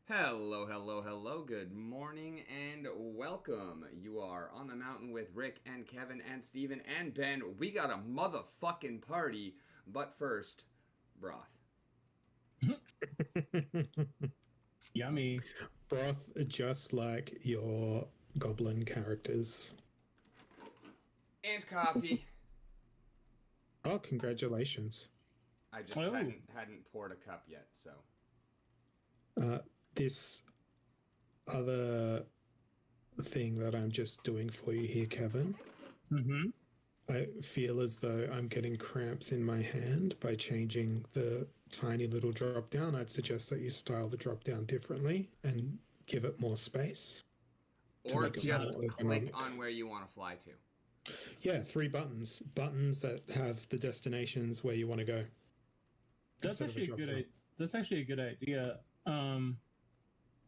Hello, hello, hello. Good morning and welcome. You are on the mountain with Rick and Kevin and Steven and Ben. We got a motherfucking party. But first, broth. Yummy. Broth, just like your goblin characters. And coffee. Oh, congratulations. I just Oh. hadn't poured a cup yet, so. This other thing that I'm just doing for you here, Kevin, Mm-hmm. I feel as though I'm getting cramps in my hand by changing the tiny little drop down. I'd suggest that you style the drop down differently and give it more space. Or make it just more click ergonomic. on where you want to fly to. Yeah, 3 buttons. Buttons that have the destinations where you want to go. That's instead of actually a drop-down. good. That's actually a good idea.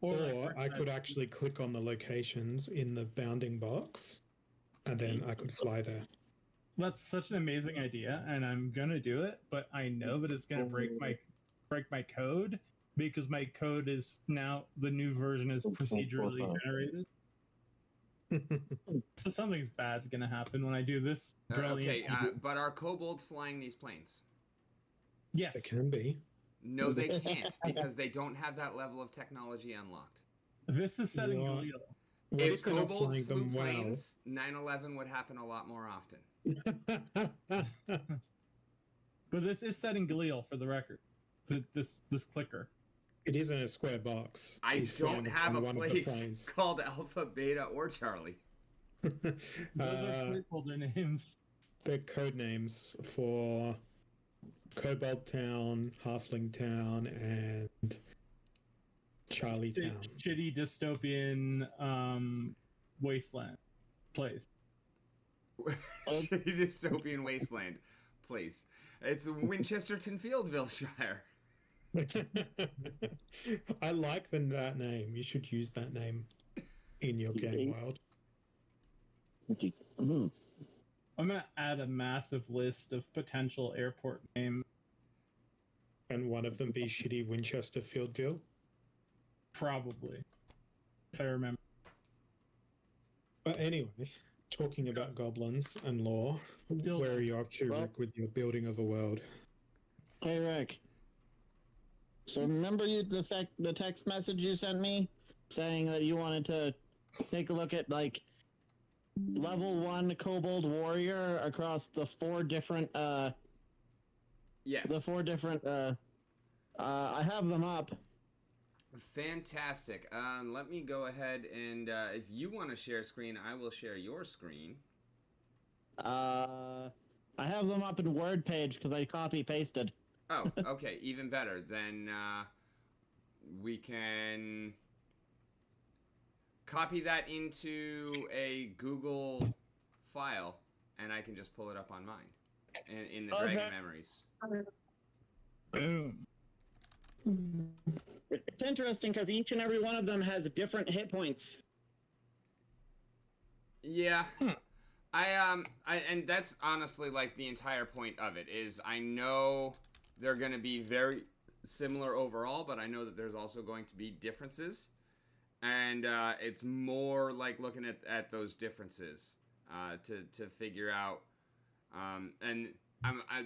Or like, I could actually click on the locations in the bounding box, and then I could fly there. That's such an amazing idea, and I'm gonna do it. But I know that it's gonna break my code because my code is now the new version is procedurally generated. So something's bad's gonna happen when I do this. Brilliant. Okay, but are kobolds flying these planes? Yes. It can be. No, they can't because they don't have that level of technology unlocked. This is set in What? Galil. What If if they're not kobolds flying flew them well? planes, 9/11 would happen a lot more often. But this is set in Galil for the record. This clicker. It isn't a square box. I He's don't flying have on a one of the place planes. called Alpha, Beta, or Charlie. Those are placeholder names. They're code names for Kobold Town, Halfling Town, and Charlie Town. Shitty dystopian wasteland place. Dystopian wasteland place. It's Winchesterton Fieldville Shire. I like that name. You should use that name in your game world. I'm gonna add a massive list of potential airport names. And one of them be shitty Winchester Fieldville. Probably, if I remember. But anyway, talking about goblins and lore, where are you up to, Rick, with your building of a world? Hey, Rick. So remember the text message you sent me saying that you wanted to take a look at like level 1 Kobold Warrior across the 4 different Yes. the 4 different I have them up. Fantastic. Let me go ahead and if you want to share screen, I will share your screen. I have them up in Word page because I copy pasted. Oh, okay, even better. Then we can copy that into a Google file, and I can just pull it up on mine in the Dragon Memories. Boom. It's interesting because each and every one of them has different hit points. Yeah. And that's honestly like the entire point of it is I know they're going to be very similar overall, but I know that there's also going to be differences. And it's more like looking at those differences to figure out.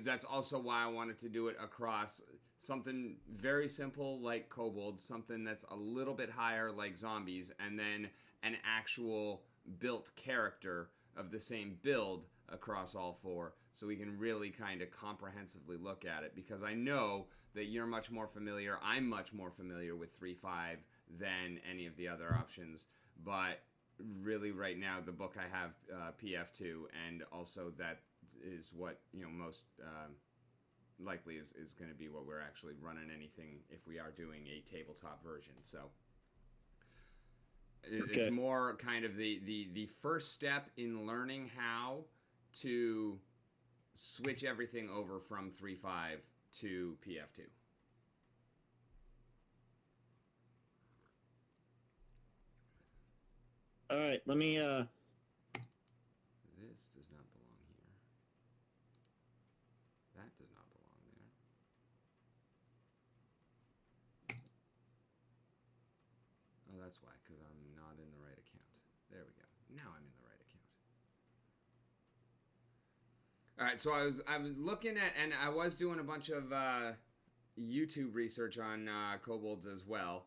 That's also why I wanted to do it across something very simple like kobolds, something that's a little bit higher like zombies, and then an actual built character of the same build across all 4, so we can really kind of comprehensively look at it, because I know that you're much more familiar, I'm much more familiar with 3.5 than any of the other options, but really right now the book I have PF2, and also that is what most likely is going to be what we're actually running anything if we are doing a tabletop version. So it's more kind of the first step in learning how to switch everything over from 3.5 to PF2. All right, let me This does not belong here. That does not belong. that's why, because I'm not in the right account. There we go. Now I'm in the right account. All right, so I was looking at, and I was doing a bunch of YouTube research on kobolds as well,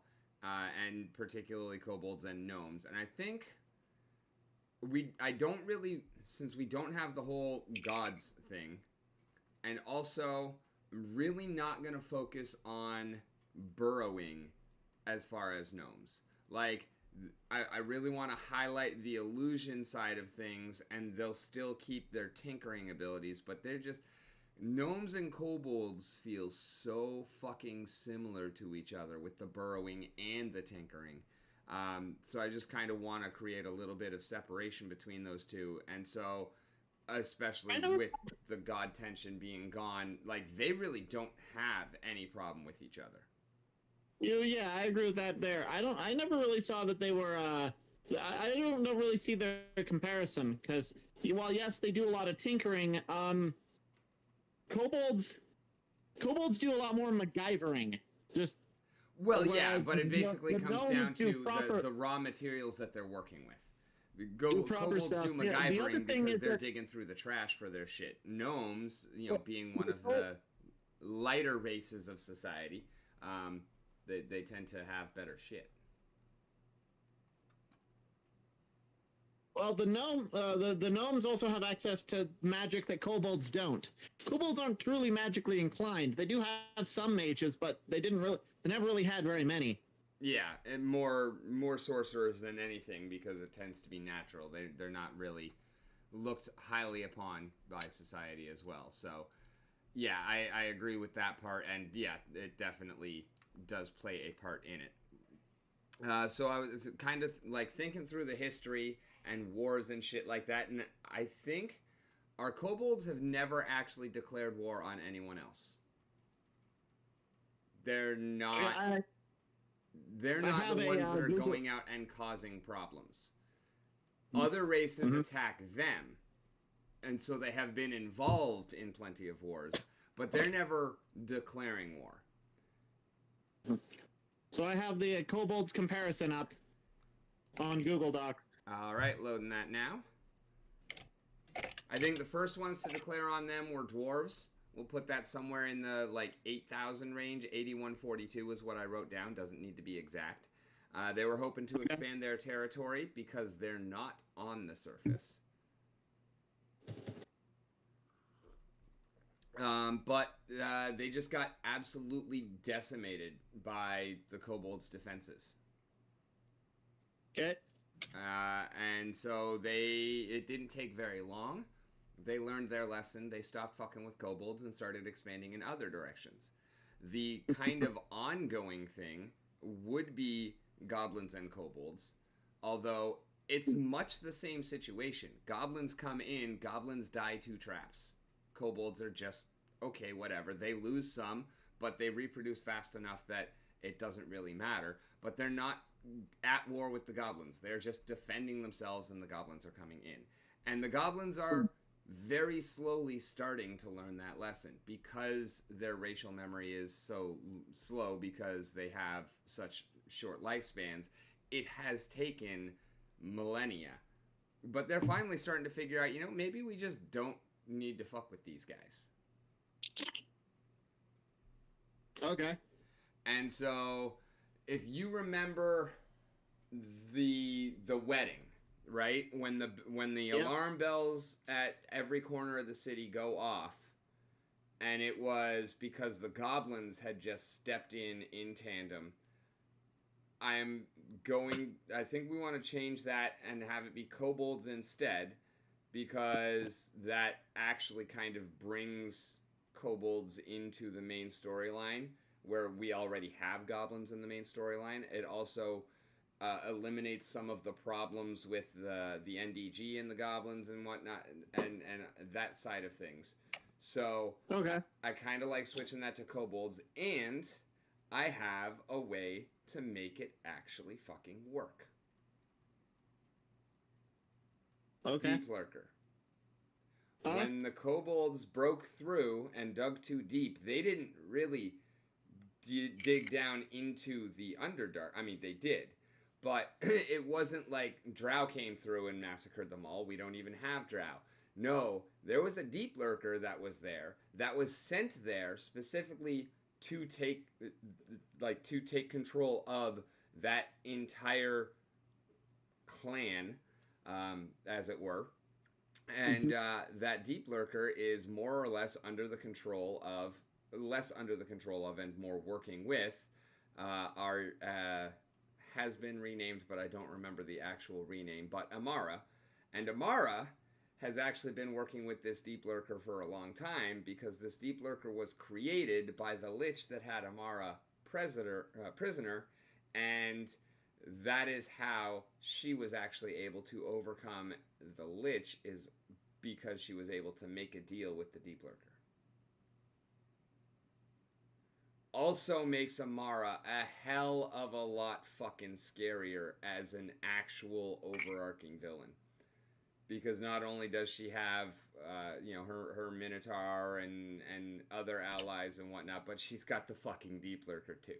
and particularly kobolds and gnomes. And I think I don't really, since we don't have the whole gods thing, and also I'm really not going to focus on burrowing as far as gnomes. Like, I really want to highlight the illusion side of things, and they'll still keep their tinkering abilities, but they're just... Gnomes and kobolds feel so fucking similar to each other with the burrowing and the tinkering. So I just kind of want to create a little bit of separation between those two. And so, especially with the god tension being gone, like, they really don't have any problem with each other. Yeah, I agree with that there. I never really saw that they were, I don't really see their comparison, because while yes, they do a lot of tinkering, kobolds do a lot more MacGyvering. Just well, yeah, but it basically comes down to the raw materials that they're working with. Kobolds stuff. Do MacGyvering because they're digging through the trash for their shit. Gnomes, being one of the lighter races of society, they tend to have better shit. Well, the gnomes also have access to magic that kobolds don't. Kobolds aren't truly magically inclined. They do have some mages, but they never really had very many. Yeah, and more sorcerers than anything, because it tends to be natural. They're not really looked highly upon by society as well. So, yeah, I agree with that part, and yeah, it definitely does play a part in it. So I was kind of like thinking through the history and wars and shit like that, and I think our kobolds have never actually declared war on anyone else. They're not the ones that are going out and causing problems. Other races attack them, and so they have been involved in plenty of wars, but they're never declaring war. So I have the kobolds comparison up on Google Docs. All right, loading that now. I think the first ones to declare on them were dwarves. We'll put that somewhere in the, 8,000 range. 8142 is what I wrote down. Doesn't need to be exact. They were hoping to expand their territory because they're not on the surface. But they just got absolutely decimated by the kobolds' defenses. Okay. And so it didn't take very long. They learned their lesson. They stopped fucking with kobolds and started expanding in other directions. The kind of ongoing thing would be goblins and kobolds, although it's much the same situation. Goblins come in, goblins die to traps. Kobolds are just, okay, whatever. They lose some, but they reproduce fast enough that it doesn't really matter. But they're not at war with the goblins. They're just defending themselves, and the goblins are coming in. And the goblins are very slowly starting to learn that lesson because their racial memory is so slow, because they have such short lifespans. It has taken millennia. But they're finally starting to figure out, maybe we just don't need to fuck with these guys. Okay. And so, if you remember the wedding, right? When the alarm bells at every corner of the city go off, and it was because the goblins had just stepped in tandem. I think we want to change that and have it be kobolds instead, because that actually kind of brings kobolds into the main storyline, where we already have goblins in the main storyline. It also eliminates some of the problems with the NDG and the goblins and whatnot, and that side of things. So okay, I kind of like switching that to kobolds, and I have a way to make it actually fucking work. Okay. Deep Lurker. When the kobolds broke through and dug too deep, they didn't really dig down into the Underdark. I mean, they did, But it wasn't like Drow came through and massacred them all. We don't even have Drow. No, there was a deep lurker that was there, that was sent there specifically to take control of that entire clan, as it were. And that deep lurker is more or less under the control of, and more working with our has been renamed, but I don't remember the actual rename, but Amara. And Amara has actually been working with this deep lurker for a long time, because this deep lurker was created by the lich that had Amara prisoner, and that is how she was actually able to overcome the lich, is because she was able to make a deal with the deep lurker. Also makes Amara a hell of a lot fucking scarier as an actual overarching villain. Because not only does she have, her Minotaur and other allies and whatnot, but she's got the fucking deep lurker too.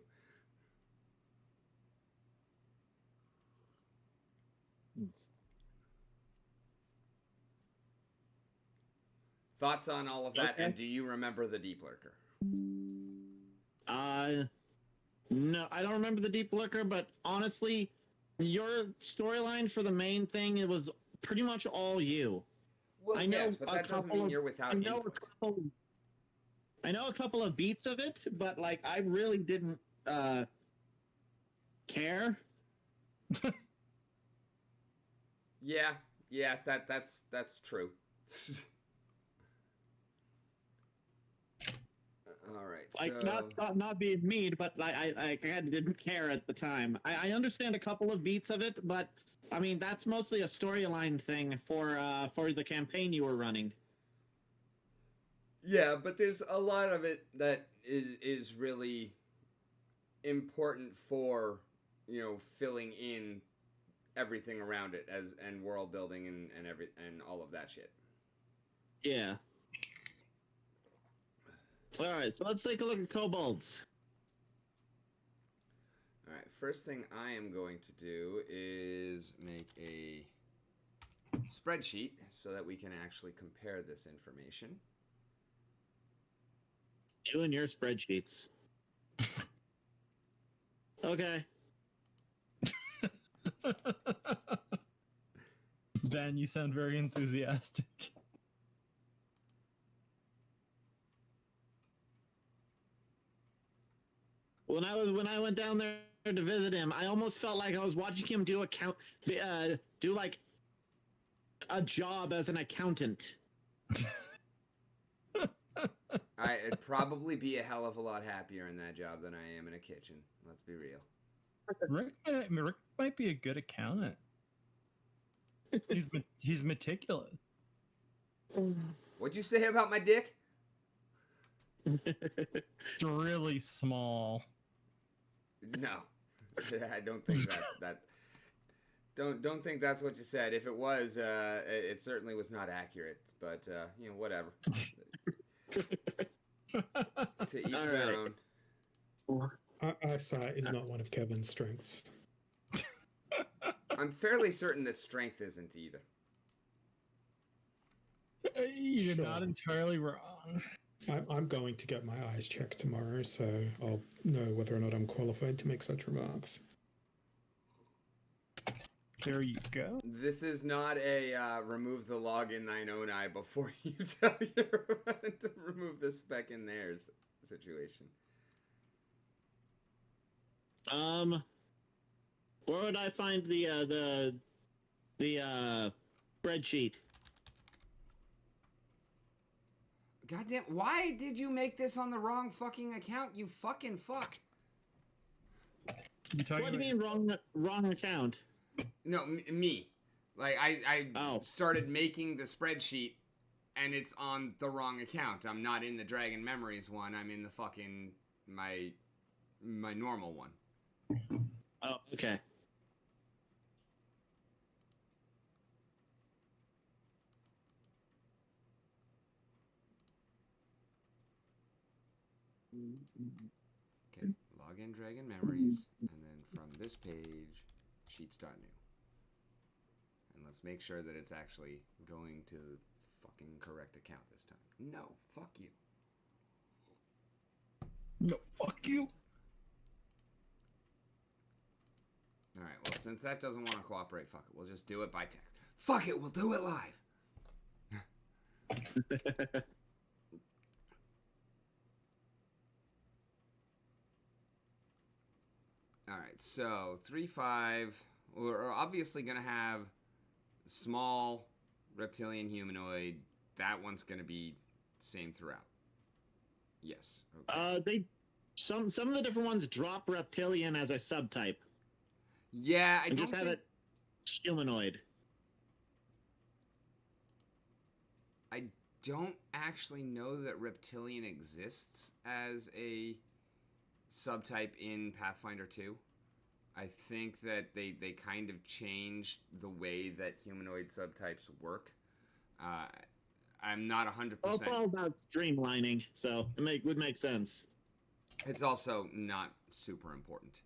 Thoughts on all of that, and do you remember the deep lurker? No, I don't remember the deep lurker, but honestly, your storyline for the main thing, it was pretty much all you. Well, yes, but that doesn't mean you're without input. I know a couple of beats of it, but like I really didn't care. Yeah, that's true. All right. Like so... not being mean, but I didn't care at the time. I understand a couple of beats of it, but I mean that's mostly a storyline thing for the campaign you were running. Yeah, but there's a lot of it that is really important for, filling in everything around it and world building and all of that shit. Yeah. All right, so let's take a look at kobolds. All right, first thing I am going to do is make a spreadsheet so that we can actually compare this information. You and your spreadsheets. Okay. Ben, you sound very enthusiastic. When I went down there to visit him, I almost felt like I was watching him do like a job as an accountant. I'd probably be a hell of a lot happier in that job than I am in a kitchen. Let's be real. Rick might be a good accountant. He's meticulous. What'd you say about my dick? It's really small. No, I don't think that. Don't think that's what you said. If it was, it certainly was not accurate. But whatever. To each their own. Eyesight is not one of Kevin's strengths. I'm fairly certain that strength isn't either. You're not entirely wrong. I'm going to get my eyes checked tomorrow, so I'll know whether or not I'm qualified to make such remarks. There you go. This is not a remove the log in thine own eye before you tell your to remove the speck in theirs situation. Where would I find the spreadsheet? Goddamn! Why did you make this on the wrong fucking account? You fucking fuck. What do you mean wrong account? No, me. Like I Oh. started making the spreadsheet, and it's on the wrong account. I'm not in the Dragon Memories one. I'm in the fucking my normal one. Oh, okay. Okay, log in Dragon Memories, and then from this page, Sheet start new. And let's make sure that it's actually going to the fucking correct account this time. No, fuck you. No, fuck you. Alright, well, since that doesn't want to cooperate, fuck it. We'll just do it by text. Fuck it, we'll do it live. Alright, so 3-5. We're obviously going to have small reptilian humanoid. That one's going to be same throughout. Yes. Okay. Some of the different ones drop reptilian as a subtype. Yeah, I and don't just have think... it humanoid. I don't actually know that reptilian exists as a subtype in Pathfinder 2. I think that they kind of changed the way that humanoid subtypes work. I'm not 100%. Well, it's all about streamlining, so it would make sense. It's also not super important.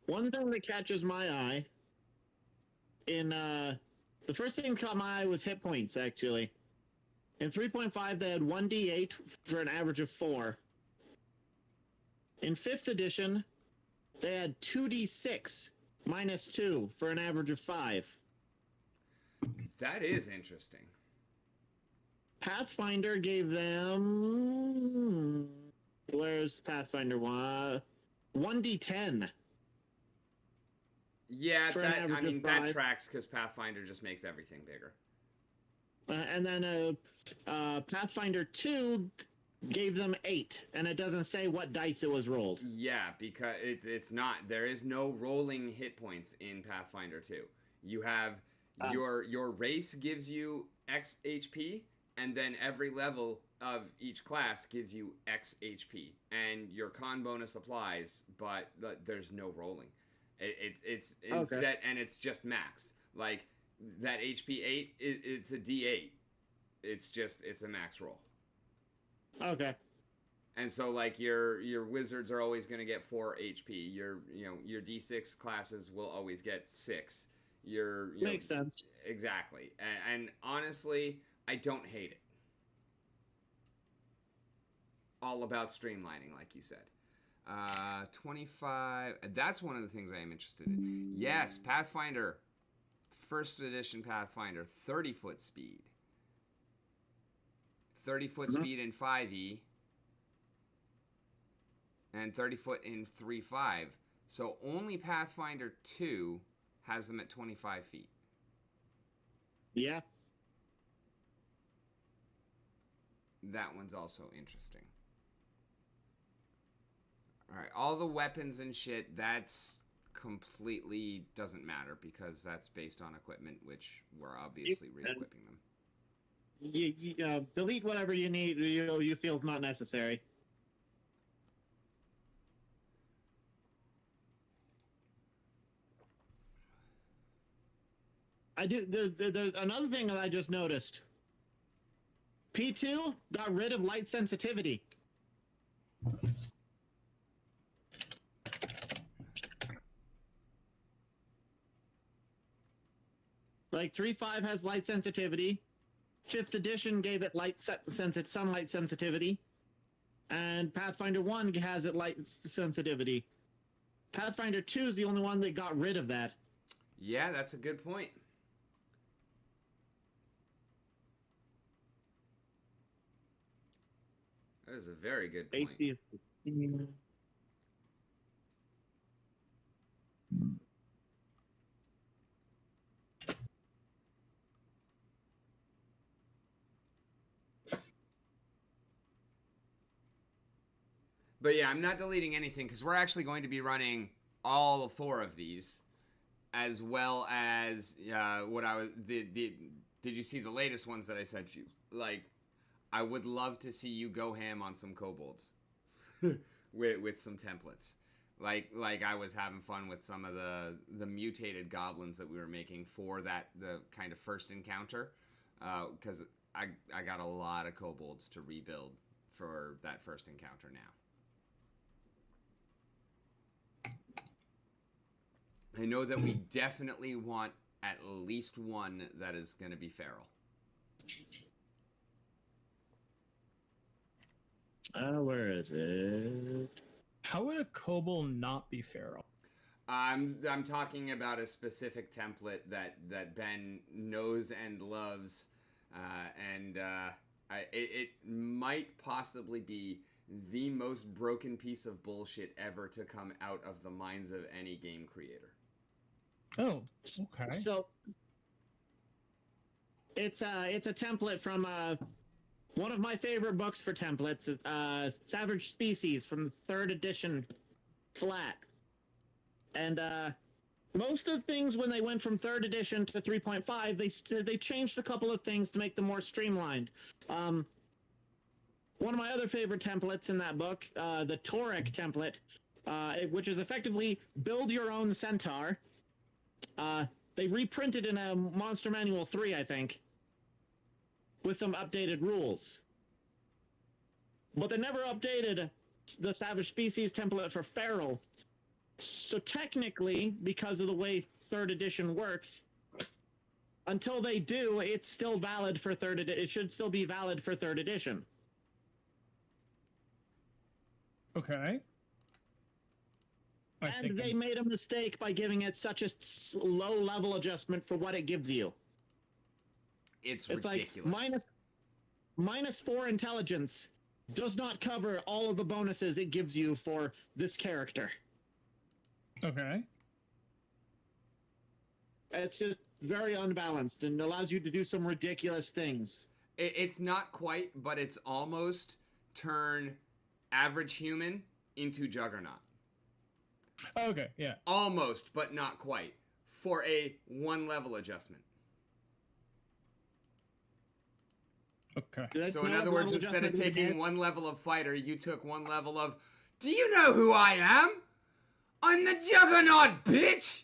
One thing that catches my eye in the first thing that caught my eye was hit points, actually. In 3.5, they had 1d8 for an average of 4. In 5th edition, they had 2d6 minus 2 for an average of 5. That is interesting. Pathfinder gave them... Where's Pathfinder 1d10. Yeah, for an that, I average mean, of that 5. tracks because Pathfinder just makes everything bigger. And then Pathfinder 2 gave them 8, and it doesn't say what dice it was rolled. Yeah, because it's not. There is no rolling hit points in Pathfinder 2. You have your race gives you X HP, and then every level of each class gives you X HP, and your con bonus applies, but there's no rolling. It's Okay. set, and it's just max. Like that HP 8, it's a D8. It's a max roll. Okay. And so like your wizards are always going to get 4 HP. Your D6 classes will always get 6. Makes sense. Exactly. And honestly, I don't hate it. All about streamlining, like you said. 25. That's one of the things I am interested in. Yes, Pathfinder. First edition Pathfinder, 30-foot speed. 30-foot speed in 5e. And 30-foot in 3.5. So only Pathfinder 2 has them at 25 feet. Yeah. That one's also interesting. Alright, all the weapons and shit, that's completely doesn't matter because that's based on equipment, which we're obviously re-equipping them. You delete whatever you need, you feel is not necessary. There's another thing that I just noticed. P2 got rid of light sensitivity. Like 3.5 has light sensitivity. 5th edition gave it sunlight sensitivity. And Pathfinder 1 has it light sensitivity. Pathfinder 2 is the only one that got rid of that. Yeah, that's a good point. That is a very good point. But yeah, I'm not deleting anything because we're actually going to be running all 4 of these, as well as what I was. Did you see the latest ones that I sent you? Like, I would love to see you go ham on some kobolds with some templates. Like I was having fun with some of the mutated goblins that we were making for the kind of first encounter, because I got a lot of kobolds to rebuild for that first encounter now. I know that we definitely want at least one that is going to be feral. Where is it? How would a kobold not be feral? I'm talking about a specific template that Ben knows and loves, it might possibly be the most broken piece of bullshit ever to come out of the minds of any game creator. Oh, okay. So it's a template from one of my favorite books for templates, Savage Species from 3rd edition flat. And most of the things when they went from 3rd edition to 3.5, they changed a couple of things to make them more streamlined. One of my other favorite templates in that book, the Toric template, which is effectively build your own centaur. They reprinted in a Monster Manual 3, I think, with some updated rules. But they never updated the Savage Species template for feral. So technically, because of the way 3rd edition works, until they do, it's still valid for 3rd edition. It should still be valid for 3rd edition. Okay. And they made a mistake by giving it such a low level adjustment for what it gives you. It's Like ridiculous. minus 4 intelligence does not cover all of the bonuses it gives you for this character. Okay. It's just very unbalanced and allows you to do some ridiculous things. It's not quite, but it's almost turn average human into Juggernaut. Okay, yeah. Almost, but not quite. For a 1 level adjustment. Okay. So in other words, instead of taking 1 level of fighter, you took 1 level of, do you know who I am? I'm the Juggernaut, bitch!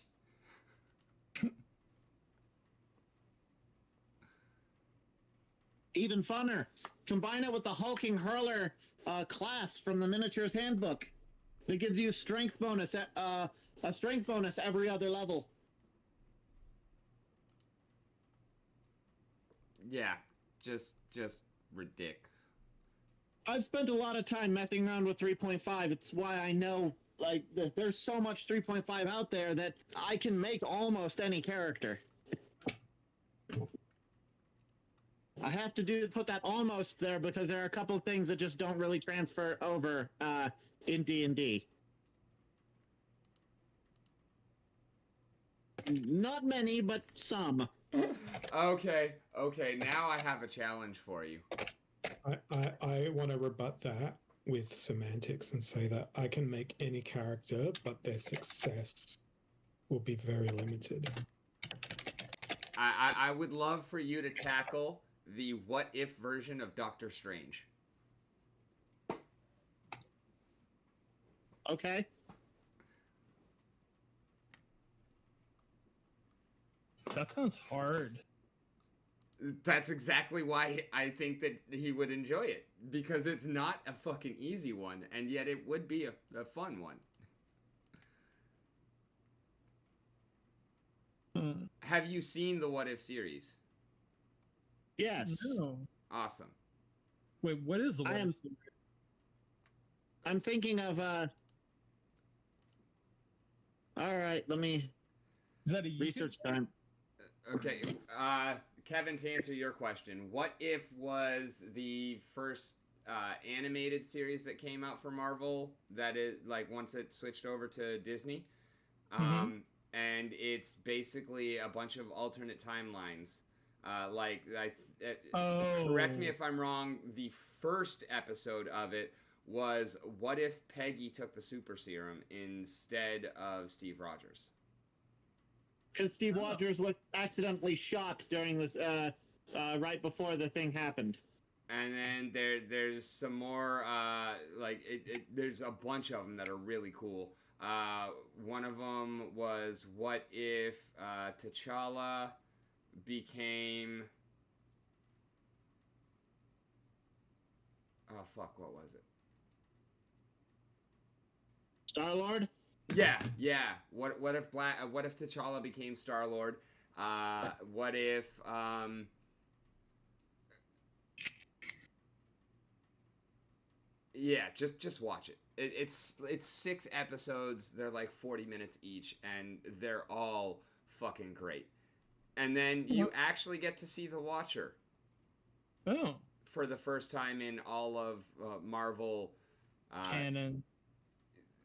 Even funner. Combine it with the Hulking Hurler class from the Miniatures Handbook. It gives you strength bonus, a strength bonus every other level. Yeah, just ridiculous. I've spent a lot of time messing around with 3.5. It's why I know, like, there's so much 3.5 out there that I can make almost any character. I have to put that almost there because there are a couple of things that just don't really transfer over in D&D. Not many, but some. Okay, now I have a challenge for you. I want to rebut that with semantics and say that I can make any character, but their success will be very limited. I would love for you to tackle the what if version of Doctor Strange. Okay. That sounds hard. That's exactly why I think that he would enjoy it. Because it's not a fucking easy one, and yet it would be a fun one. Have you seen the What If series? Yes. No. Awesome. Wait, what is the one? I'm thinking of all right, let me Is that a research time. Okay, Kevin, to answer your question, What If was the first animated series that came out for Marvel that is, like, once it switched over to Disney. And it's basically a bunch of alternate timelines. Correct me if I'm wrong, the first episode of it was what if Peggy took the super serum instead of Steve Rogers? Because Steve Rogers was accidentally shot during this, right before the thing happened. And then there's some more, there's a bunch of them that are really cool. One of them was what if T'Challa became... Oh, fuck, what was it? Star-Lord? Yeah. What if what if T'Challa became Star-Lord? What if yeah, just watch it. It's 6 episodes. They're like 40 minutes each, and they're all fucking great. And then you actually get to see the Watcher. Oh. For the first time in all of Marvel Canon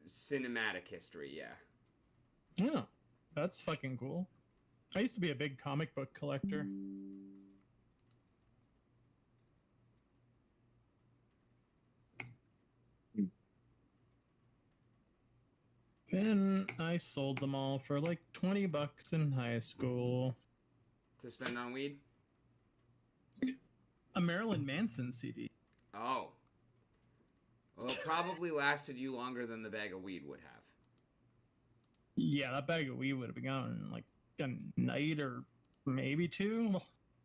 cinematic history, yeah. Oh, that's fucking cool. I used to be a big comic book collector. Then I sold them all for like $20 in high school. To spend on weed? A Marilyn Manson CD. Oh. Well, it probably lasted you longer than the bag of weed would have. Yeah, that bag of weed would have been gone in like a night or maybe 2.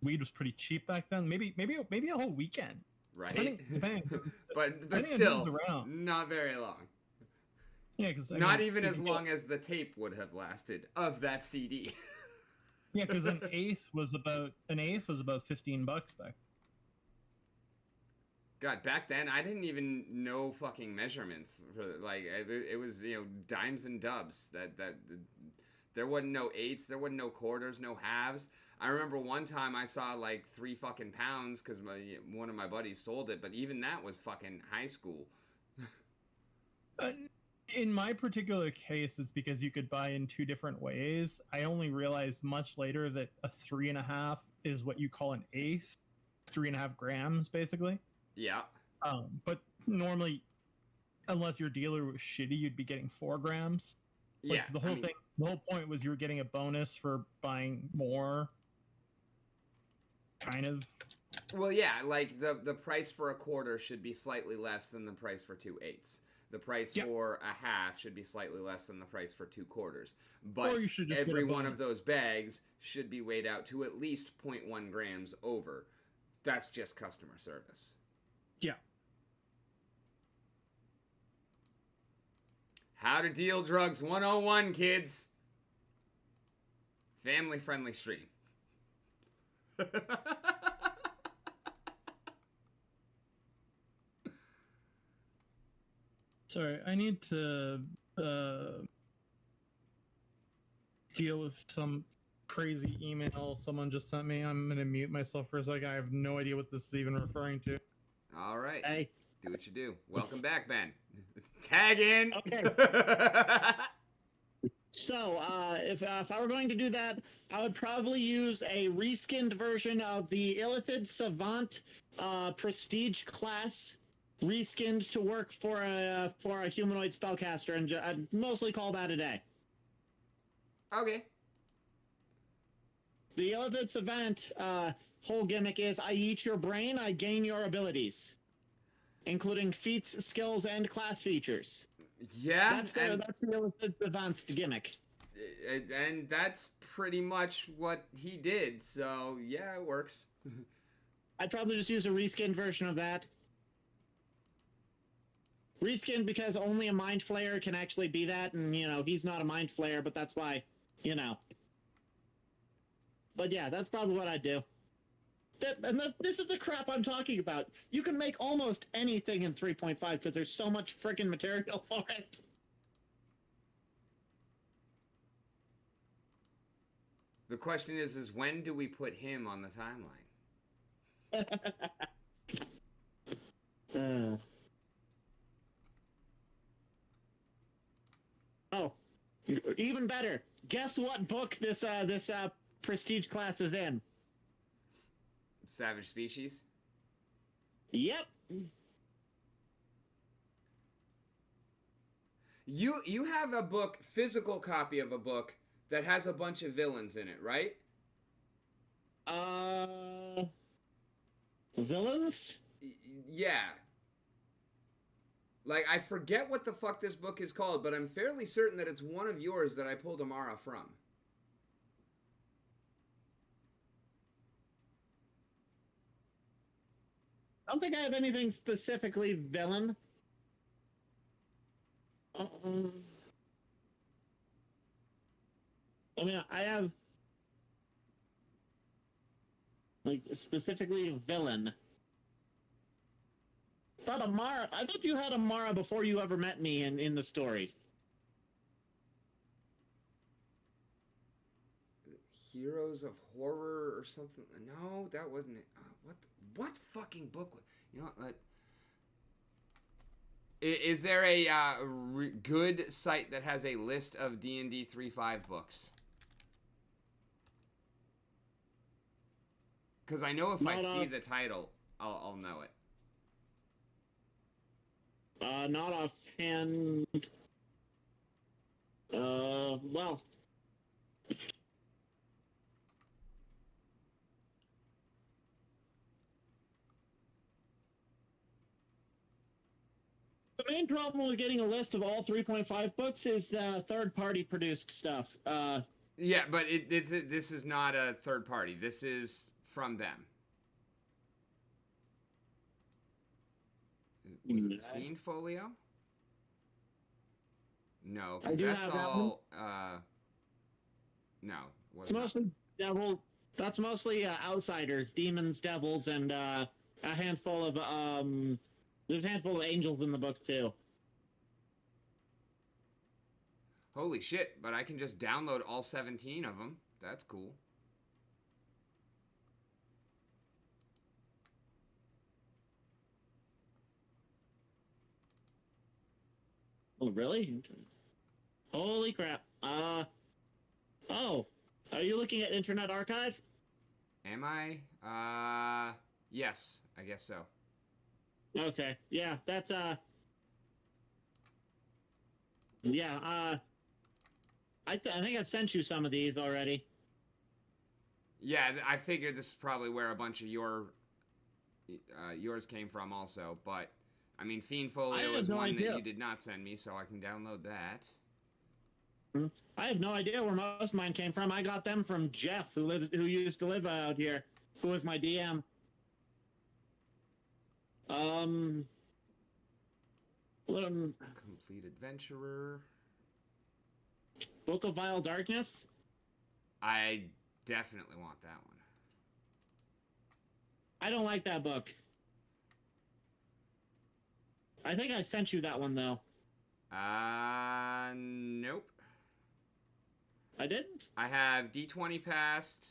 Weed was pretty cheap back then. Maybe a whole weekend. Right? Depending but still, not very long. Yeah, because not even as long as the tape would have lasted of that CD. Yeah, because an eighth was about $15 back. God, back then I didn't even know fucking measurements for like it was dimes and dubs. That there wasn't no eighths, there wasn't no quarters, no halves. I remember one time I saw like 3 fucking pounds because one of my buddies sold it, but even that was fucking high school. In my particular case, it's because you could buy in 2 different ways. I only realized much later that a 3.5 is what you call an eighth, 3.5 grams, basically. Yeah. But normally, unless your dealer was shitty, you'd be getting 4 grams. Like, yeah. The whole point was you were getting a bonus for buying more. Kind of. Well, yeah, like the price for a quarter should be slightly less than the price for 2 eighths. The price for a half should be slightly less than the price for 2 quarters. But you should just every one of those bags should be weighed out to at least 0.1 grams over. That's just customer service. Yeah. How to deal drugs 101, kids. Family friendly stream. Sorry, I need to deal with some crazy email someone just sent me. I'm gonna mute myself for a second. I have no idea what this is even referring to. All right. Hey. Do what you do. Welcome back, Ben. Tag in. Okay. So, if I were going to do that, I would probably use a reskinned version of the Illithid Savant Prestige class, reskinned to work for a humanoid spellcaster, and I'd mostly call that a day. Okay. The Illithid Savant whole gimmick is I eat your brain, I gain your abilities, including feats, skills, and class features. Yeah, that's the Illithid Savant's gimmick. And that's pretty much what he did, so yeah, it works. I'd probably just use a reskinned version of that. Reskinned because only a Mind Flayer can actually be that, and, he's not a Mind Flayer, but that's why, But yeah, that's probably what I'd do. This is the crap I'm talking about. You can make almost anything in 3.5 because there's so much freaking material for it. The question is when do we put him on the timeline? Oh, even better. Guess what book this prestige class is in? Savage Species? Yep. You have a book, physical copy of a book that has a bunch of villains in it, right? Villains? Yeah. Like, I forget what the fuck this book is called, but I'm fairly certain that it's one of yours that I pulled Amara from. I don't think I have anything specifically villain. I mean, I have like specifically villain. But Amara, I thought you had Amara before you ever met me in the story. Heroes of Horror or something. No, that wasn't it. What fucking book was? You know what? Is there a good site that has a list of D&D 3.5 books? Because I know if I see the title, I'll know it. Not offhand. Well. The main problem with getting a list of all 3.5 books is the third-party produced stuff. Yeah, but this is not a third party. This is from them. Was it Fiend Folio? No, because that's all. No, it's mostly devil. That's mostly outsiders, demons, devils, and a handful of There's a handful of angels in the book too. Holy shit! But I can just download all 17 of them. That's cool. Oh, really? Holy crap. Oh. Are you looking at Internet Archive? Am I? Yes. I guess so. Okay. Yeah, that's, yeah, I think I've sent you some of these already. Yeah, I figured this is probably where a bunch of yours came from also, but... I mean, Fiend Folio is one that you did not send me, so I can download that. I have no idea where most of mine came from. I got them from Jeff, who used to live out here, who was my DM. Complete Adventurer. Book of Vile Darkness? I definitely want that one. I don't like that book. I think I sent you that one, though. Nope. I didn't? I have D20 Past,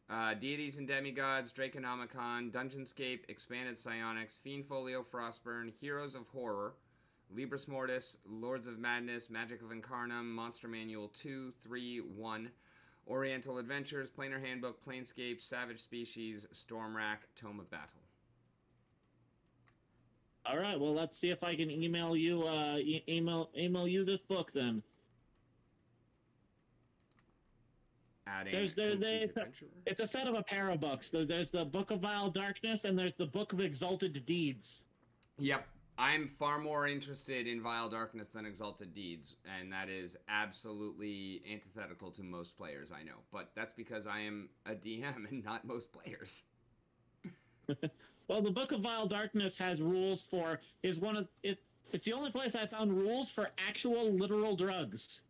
Deities and Demigods, Draconomicon, Dungeonscape, Expanded Psionics, Fiend Folio, Frostburn, Heroes of Horror, Libris Mortis, Lords of Madness, Magic of Incarnum, Monster Manual 2, 3, 1, Oriental Adventures, Planar Handbook, Planescape, Savage Species, Stormrack, Tome of Battle. All right, well, let's see if I can email you you this book then. It's a set of a pair of books. There's the Book of Vile Darkness and there's the Book of Exalted Deeds. Yep. I'm far more interested in Vile Darkness than Exalted Deeds, and that is absolutely antithetical to most players I know. But that's because I am a DM and not most players. Well, the Book of Vile Darkness has rules for it's the only place I found rules for actual literal drugs.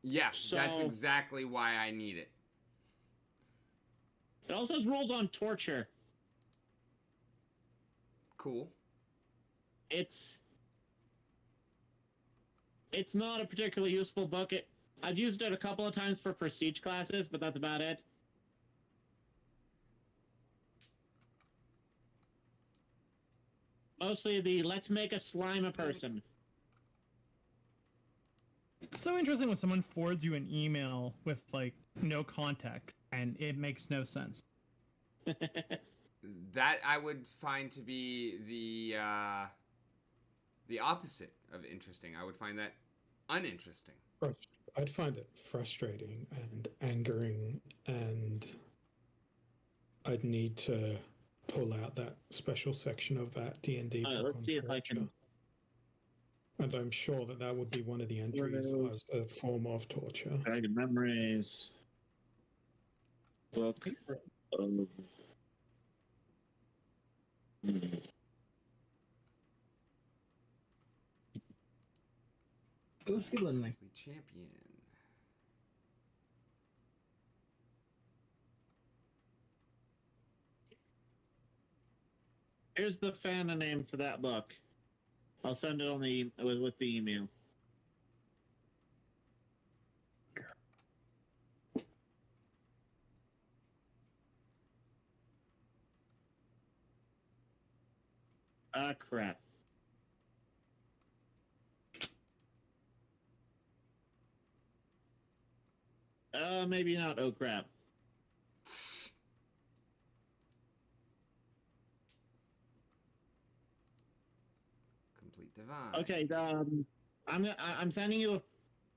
Yeah, so, that's exactly why I need it. It also has rules on torture. Cool. It's not a particularly useful book. I've used it a couple of times for prestige classes, but that's about it. Mostly the let's make a slime a person. It's so interesting when someone forwards you an email with, like, no context, and it makes no sense. That I would find to be the opposite of interesting. I would find that uninteresting. I'd find it frustrating and angering, and I'd need to pull out that special section of that D&D book. Let's see if I can. And I'm sure that would be one of the entries as a form of torture. Dragon Memories. Book. Let's get a Champion. Here's the fan name for that book. I'll send it on the with the email. Ah, crap. Maybe not. Oh, crap. Complete Divine. Okay. I'm sending you.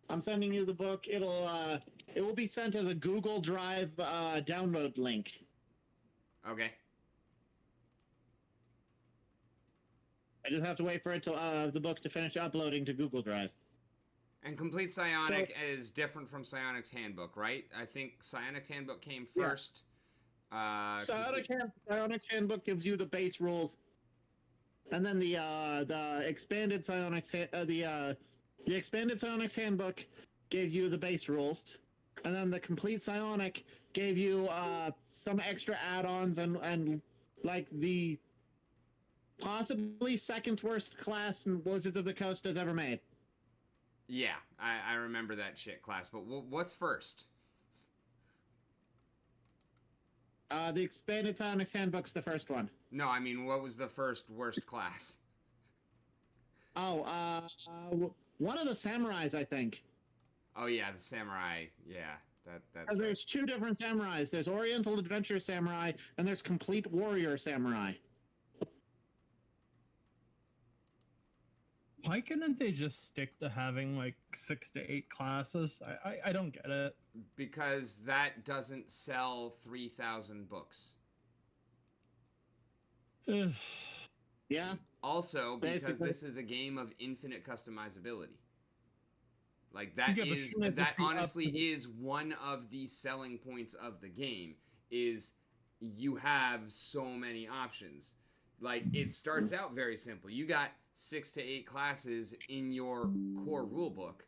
I'm sending you the book. It will be sent as a Google Drive download link. Okay. I just have to wait for it to the book to finish uploading to Google Drive. And Complete Psionic is different from Psionic's Handbook, right? I think Psionic's Handbook came first. Psionic's Handbook gives you the base rules, and then the expanded Psionic's the expanded Psionic's Handbook gave you the base rules, and then the Complete Psionic gave you some extra add-ons and like the possibly second worst class Wizards of the Coast has ever made. Yeah, I remember that shit class, but what's first? The expanded Psionic's Handbook's the first one. No, I mean, what was the first worst class? Oh, one of the samurais, I think. Oh yeah, the samurai. Yeah, that's. There's right. two different samurais. There's Oriental Adventure Samurai, and there's Complete Warrior Samurai. Why couldn't they just stick to having like 6 to 8 classes? I don't get it. Because that doesn't sell 3,000 books. Yeah. Also, because Basically. this is a game of infinite customizability. Like that Yeah, but is shouldn't it that just be up honestly to the- is one of the selling points of the game is you have so many options. Like it starts out very simple. You got 6 to 8 classes in your core rulebook,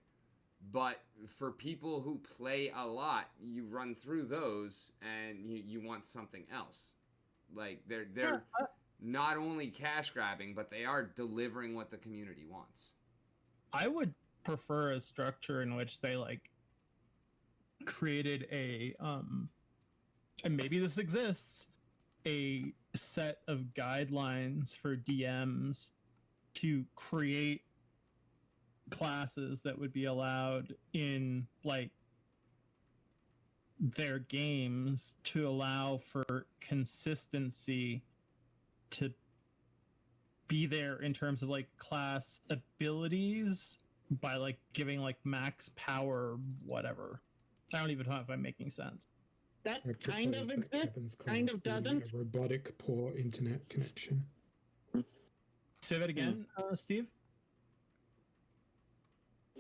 but for people who play a lot, you run through those and you want something else. Like they're not only cash grabbing, but they are delivering what the community wants. I would prefer a structure in which they like created a and maybe this exists, a set of guidelines for DMs to create classes that would be allowed in like their games to allow for consistency to be there in terms of like class abilities by like giving like max power whatever. I don't even know if I'm making sense. That I kind of propose that exists, Kevin's kind class of be doesn't. A robotic poor internet connection. Say that again, Steve?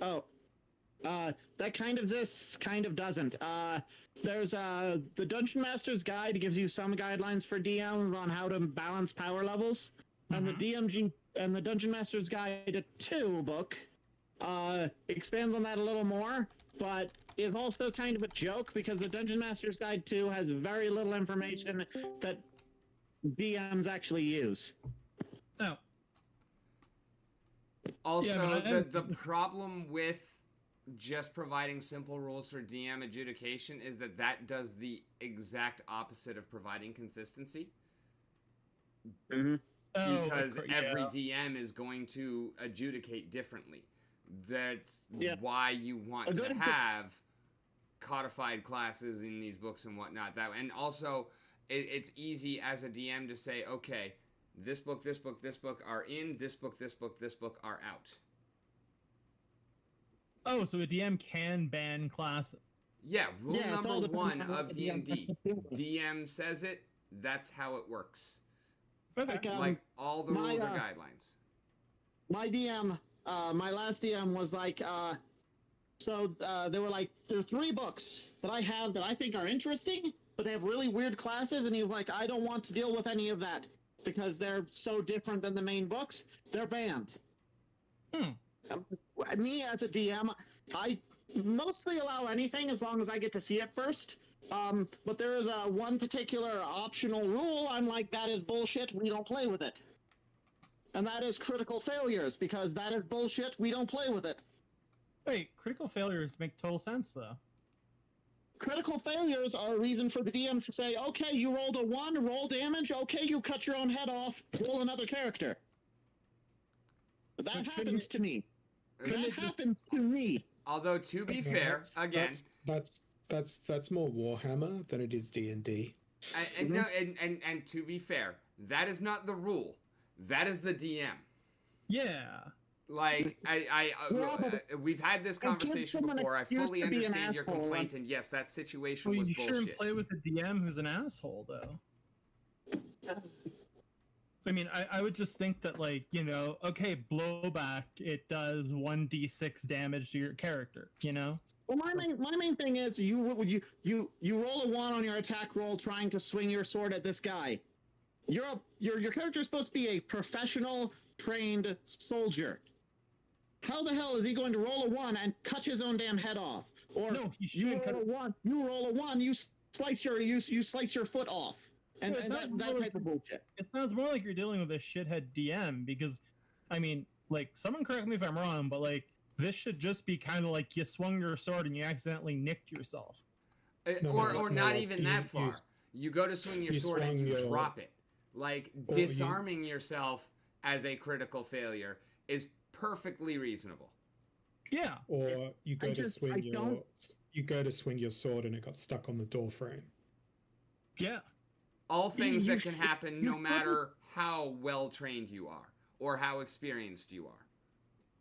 Oh, that kind of exists, kind of doesn't. There's the Dungeon Master's Guide gives you some guidelines for DMs on how to balance power levels, and the DMG and the Dungeon Master's Guide 2 book expands on that a little more, but is also kind of a joke because the Dungeon Master's Guide 2 has very little information that DMs actually use. Oh. Also, Yeah, the problem with just providing simple rules for DM adjudication is that does the exact opposite of providing consistency. Mm-hmm. Because every DM is going to adjudicate differently. That's why you want to have codified classes in these books and whatnot. And also, it's easy as a DM to say, okay, this book, this book, this book are in, this book, this book, this book are out. Oh, so a DM can ban classes. Yeah, rule number 1 on of what the DM D&D. DM says it, that's how it works. Okay. Like, all the rules are guidelines. My DM, my last DM was like, there are 3 books that I have that I think are interesting, but they have really weird classes, and he was like, I don't want to deal with any of that, because they're so different than the main books. They're banned. Me, as a DM, I mostly allow anything as long as I get to see it first, But there is one particular optional rule. I'm like, that is bullshit. We don't play with it. And that is critical failures, because that is bullshit. We don't play with it. Wait, critical failures make total sense though. Critical failures are a reason for the DMs to say, okay, you rolled a 1, roll damage, okay, you cut your own head off, roll another character. That happens to me. That happens to me. Although, to be fair, again... That's more Warhammer than it is D&D. And to be fair, that is not the rule. That is the DM. Yeah. Like, we've had this conversation before. I fully understand your complaint, and yes, that situation was bullshit. You shouldn't play with a DM who's an asshole, though. I mean, I would just think that, like, you know, okay, blowback, it does 1d6 damage to your character, you know? Well, my main thing is you roll a 1 on your attack roll trying to swing your sword at this guy. Your character is supposed to be a professional, trained soldier. How the hell is he going to roll a 1 and cut his own damn head off? Or no, you roll a 1, you slice your foot off. And, yeah, that type of bullshit. It sounds more like you're dealing with a shithead DM because, I mean, like, someone correct me if I'm wrong, but, like, this should just be kind of like you swung your sword and you accidentally nicked yourself. Or not even that far. You go to swing your sword and you drop it. Like, disarming yourself as a critical failure is perfectly reasonable. Yeah. Or you go to swing your sword and it got stuck on the door frame. Yeah. All things that can happen no matter how well trained you are or how experienced you are.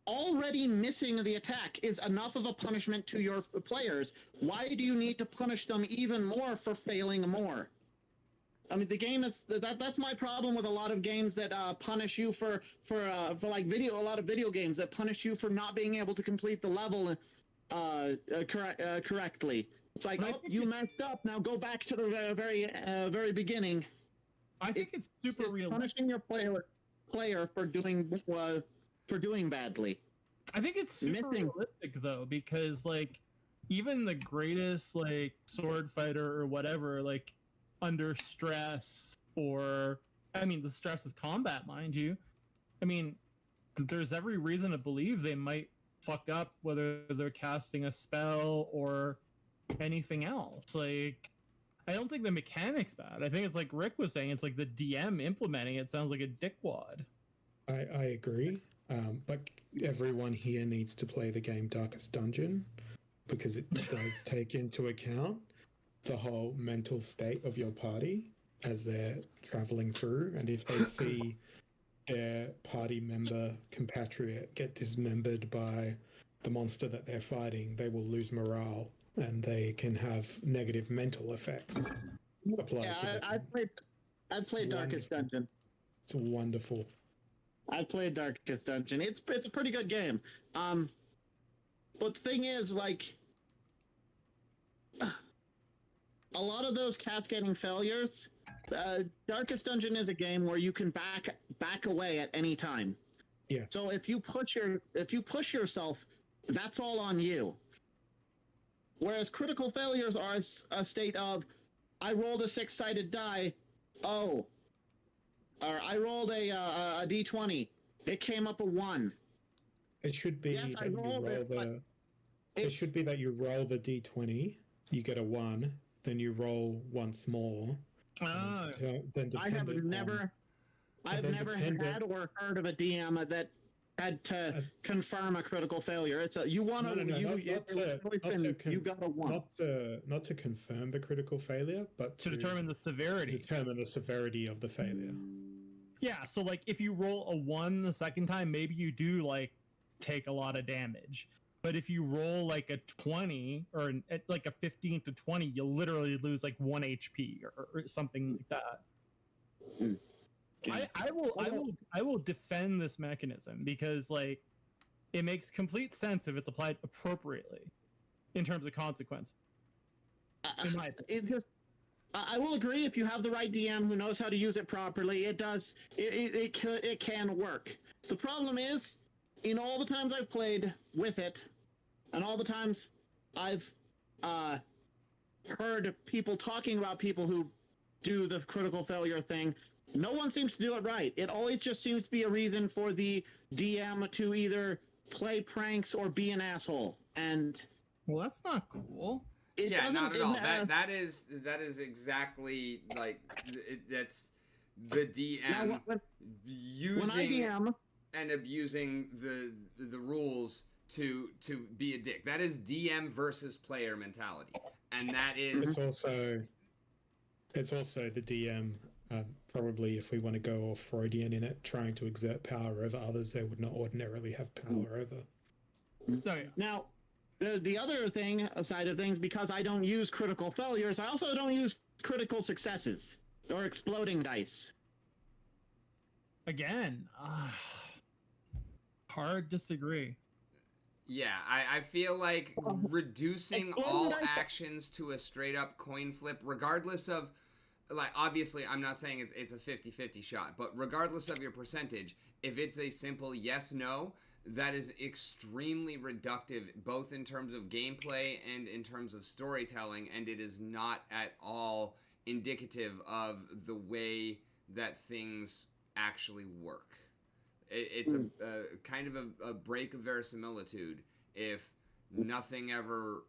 Already missing the attack is enough of a punishment to your players. Why do you need to punish them even more for failing more? I mean, the game is that's my problem with a lot of games that punish you for like a lot of video games that punish you for not being able to complete the level correctly. It's like, oh, you messed up. Now go back to the very beginning. I think it's super realistic. Punishing your player for doing badly. I think it's super realistic though, because like even the greatest like sword fighter or whatever, like under stress, or I mean the stress of combat, mind you, I mean there's every reason to believe they might fuck up whether they're casting a spell or anything else. Like, I don't think the mechanic's bad. I think it's like Rick was saying, it's like the DM implementing it sounds like a dickwad. I agree. But everyone here needs to play the game Darkest Dungeon because it does take into account the whole mental state of your party as they're traveling through. And if they see their party member compatriot get dismembered by the monster that they're fighting, they will lose morale and they can have negative mental effects applied. Yeah, I've played Darkest Dungeon. It's wonderful. I've played Darkest Dungeon. It's a pretty good game. But the thing is, like, a lot of those cascading failures. Darkest Dungeon is a game where you can back away at any time. Yeah. So if you push yourself, that's all on you. Whereas critical failures are a state of, I rolled a 6-sided die, or I rolled a d20, it came up a 1. It should be yes, that you roll it should be that you roll the d20, you get a 1, then you roll once more. Then I've never had or heard of a DM that had to confirm a critical failure. It's a you want to you got a 1. Not to confirm the critical failure, but to determine the severity. Determine the severity of the failure. Yeah, so like if you roll a 1 the second time, maybe you do like take a lot of damage. But if you roll like a 20 or like a 15 to 20, you literally lose like 1 HP or something like that. I will defend this mechanism because like it makes complete sense if it's applied appropriately in terms of consequence. I will agree if you have the right DM who knows how to use it properly, it does. It can work. The problem is, in all the times I've played with it, and all the times I've heard people talking about people who do the critical failure thing. No one seems to do it right. It always just seems to be a reason for the DM to either play pranks or be an asshole. And Well, that's not cool. it Yeah, doesn't, not at all. it, That is exactly like that's the DM now, when I using DM, and abusing the rules to be a dick. That is DM versus player mentality, and that is It's also the DM, probably, if we want to go all Freudian in it, trying to exert power over others they would not ordinarily have power over. Oh, yeah. now, the other thing, side of things, because I don't use critical failures, I also don't use critical successes or exploding dice. Again, hard disagree. yeah. I feel like reducing all actions to a straight up coin flip, regardless of. Like, obviously, I'm not saying it's a 50-50 shot, but regardless of your percentage, if it's a simple yes-no, that is extremely reductive, both in terms of gameplay and in terms of storytelling, and it is not at all indicative of the way that things actually work. It's a kind of a break of verisimilitude if nothing ever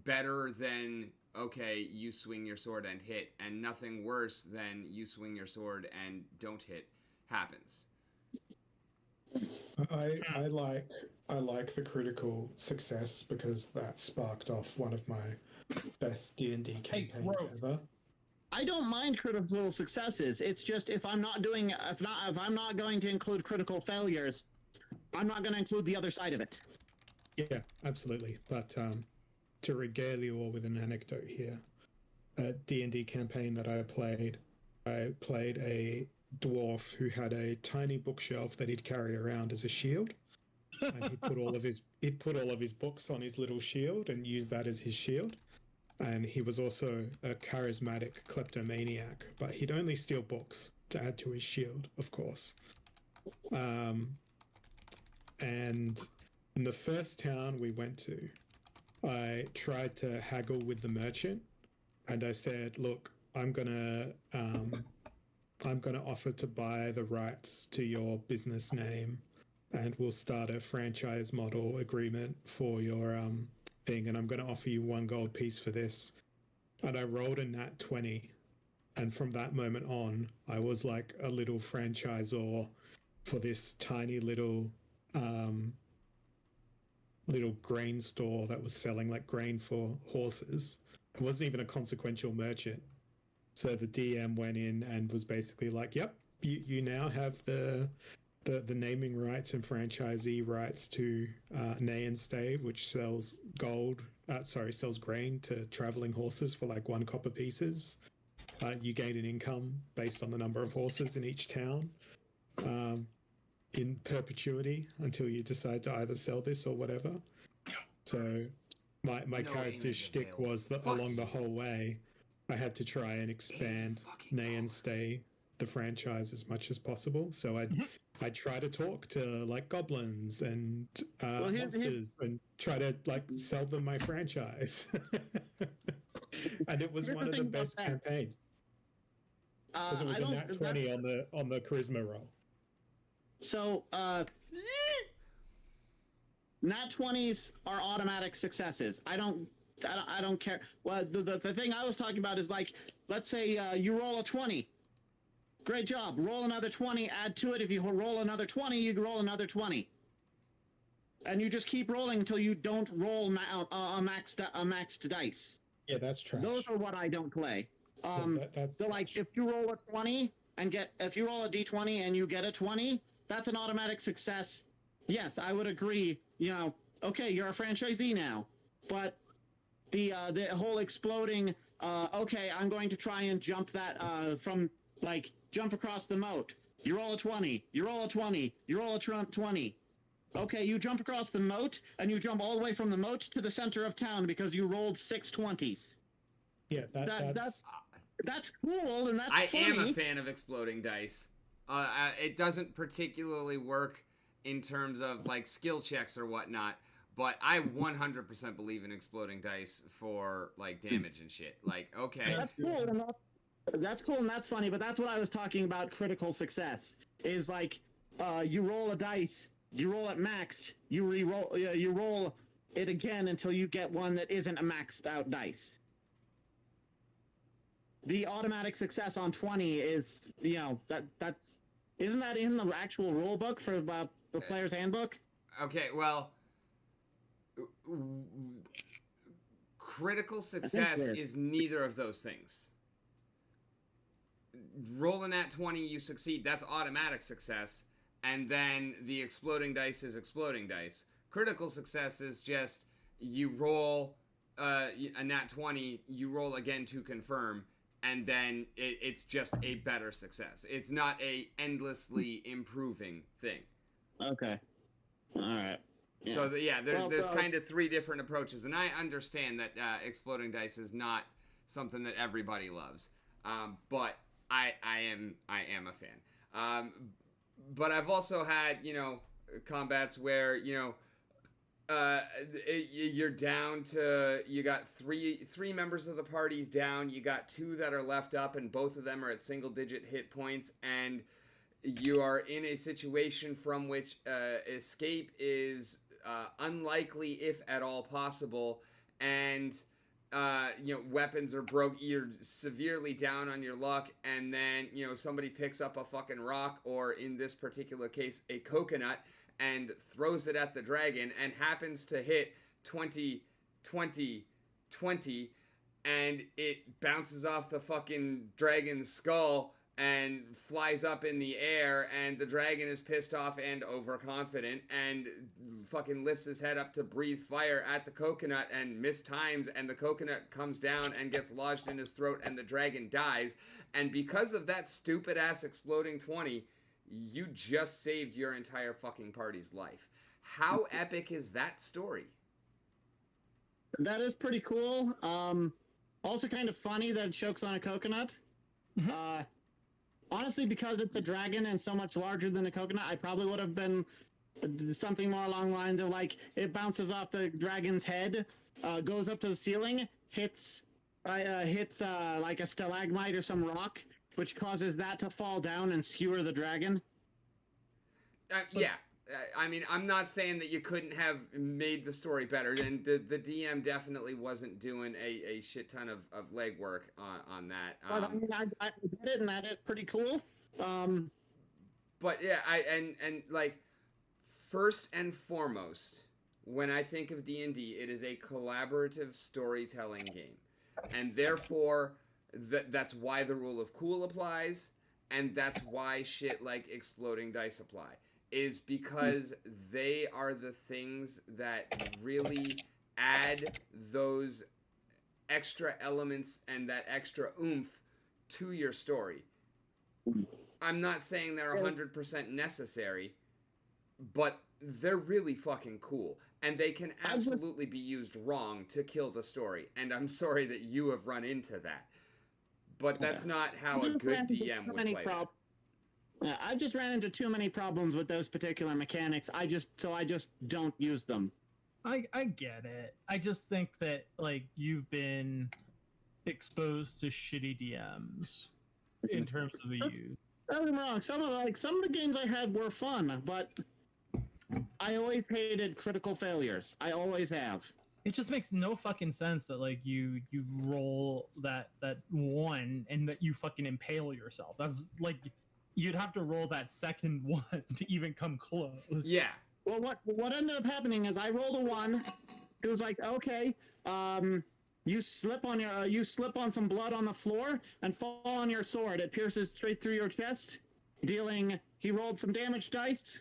better than... okay, you swing your sword and hit, and nothing worse than you swing your sword and don't hit happens. I like the critical success because that sparked off one of my best D&D campaigns ever. I don't mind critical successes. It's just if I'm not going to include critical failures, I'm not going to include the other side of it. Yeah, absolutely. But to regale you all with an anecdote here, a D&D campaign that I played a dwarf who had a tiny bookshelf that he'd carry around as a shield, and he'd put all of his books on his little shield and use that as his shield. And he was also a charismatic kleptomaniac, but he'd only steal books to add to his shield, of course. And in the first town we went to, I tried to haggle with the merchant, and I said, "Look, I'm gonna offer to buy the rights to your business name, and we'll start a franchise model agreement for your thing, and I'm gonna offer you 1 gold piece for this." And I rolled a nat 20, and from that moment on, I was like a little franchisor for this tiny little grain store that was selling like grain for horses. It wasn't even a consequential merchant. So the DM went in and was basically like, "Yep, you now have the naming rights and franchisee rights to Nay and Stay, which sells grain to traveling horses for like 1 copper pieces. You gain an income based on the number of horses in each town in perpetuity until you decide to either sell this or whatever." So my character's shtick was that along the whole way, I had to try and expand Nay and Stay, the franchise, as much as possible. So I'd try to talk to like goblins and monsters and try to like sell them my franchise. And it was one of the best campaigns. Because it was a nat 20 on the charisma roll. So, nat 20s are automatic successes. I don't care. Well, the thing I was talking about is like, let's say you roll a 20. Great job. Roll another 20, add to it. If you roll another 20, you roll another 20. And you just keep rolling until you don't roll a maxed dice. Yeah, that's trash. Those are what I don't play. That's so like if you roll a 20 and if you roll a d20 and you get a 20, that's an automatic success. Yes, I would agree. You know, okay, you're a franchisee now, but the whole exploding. Okay, I'm going to try and jump that jump across the moat. You roll a 20. You roll a 20. You roll a 20. Okay, you jump across the moat and you jump all the way from the moat to the center of town because you rolled 6 20s. Yeah, that's cool and that's I funny. am a fan of exploding dice. It doesn't particularly work in terms of like skill checks or whatnot, but I 100% believe in exploding dice for like damage and shit. Like, okay, That's cool. That's cool and that's funny, but that's what I was talking about. Critical success is like, you roll a dice, you roll it maxed, you re-roll, you roll it again until you get one that isn't a maxed out dice. The automatic success on 20 is, that's isn't that in the actual rule book for the player's handbook? okay, well, critical success is neither of those things. Rolling at 20, you succeed. That's automatic success. And then the exploding dice is exploding dice. Critical success is just you roll a nat 20, you roll again to confirm, and then it's just a better success. It's not a endlessly improving thing. Okay. All right. Yeah. So there's kind of three different approaches, and I understand that exploding dice is not something that everybody loves, but I am a fan. But I've also had combats where you're down to, you got three members of the party's down, you got two that are left up, and both of them are at single digit hit points, and you are in a situation from which escape is unlikely, if at all possible, and weapons are broke, you're severely down on your luck, and then somebody picks up a fucking rock, or in this particular case a coconut, and throws it at the dragon and happens to hit 20, 20, 20, and it bounces off the fucking dragon's skull and flies up in the air, and the dragon is pissed off and overconfident and fucking lifts his head up to breathe fire at the coconut and mistimes, and the coconut comes down and gets lodged in his throat, and the dragon dies. And because of that stupid ass exploding 20, you just saved your entire fucking party's life. How epic is that story? That is pretty cool. Also kind of funny that it chokes on a coconut. Honestly, because it's a dragon and so much larger than a coconut, I probably would have been something more along the lines of like, it bounces off the dragon's head, goes up to the ceiling, hits like a stalagmite or some rock, which causes that to fall down and skewer the dragon. Yeah. I mean, I'm not saying that you couldn't have made the story better, and the DM definitely wasn't doing a shit ton of legwork on that. But I mean, I did it, and that is pretty cool. But yeah, and like, first and foremost, when I think of D&D, it is a collaborative storytelling game, and therefore that's why the rule of cool applies, and that's why shit like exploding dice apply. Is because they are the things that really add those extra elements and that extra oomph to your story. I'm not saying they're 100% necessary, but they're really fucking cool. And they can absolutely be used wrong to kill the story. And I'm sorry that you have run into that. But that's not how a good DM would play that. Yeah, I just ran into too many problems with those particular mechanics. I just don't use them. I get it. I just think that like you've been exposed to shitty DMs in terms of the use. Don't get me wrong. Some of the games I had were fun, but I always hated critical failures. I always have. It just makes no fucking sense that like you roll that one and that you fucking impale yourself. That's like, you'd have to roll that second one to even come close. Yeah. Well, what ended up happening is I rolled a 1. It was like, okay, you slip on some blood on the floor and fall on your sword. It pierces straight through your chest, he rolled some damage dice.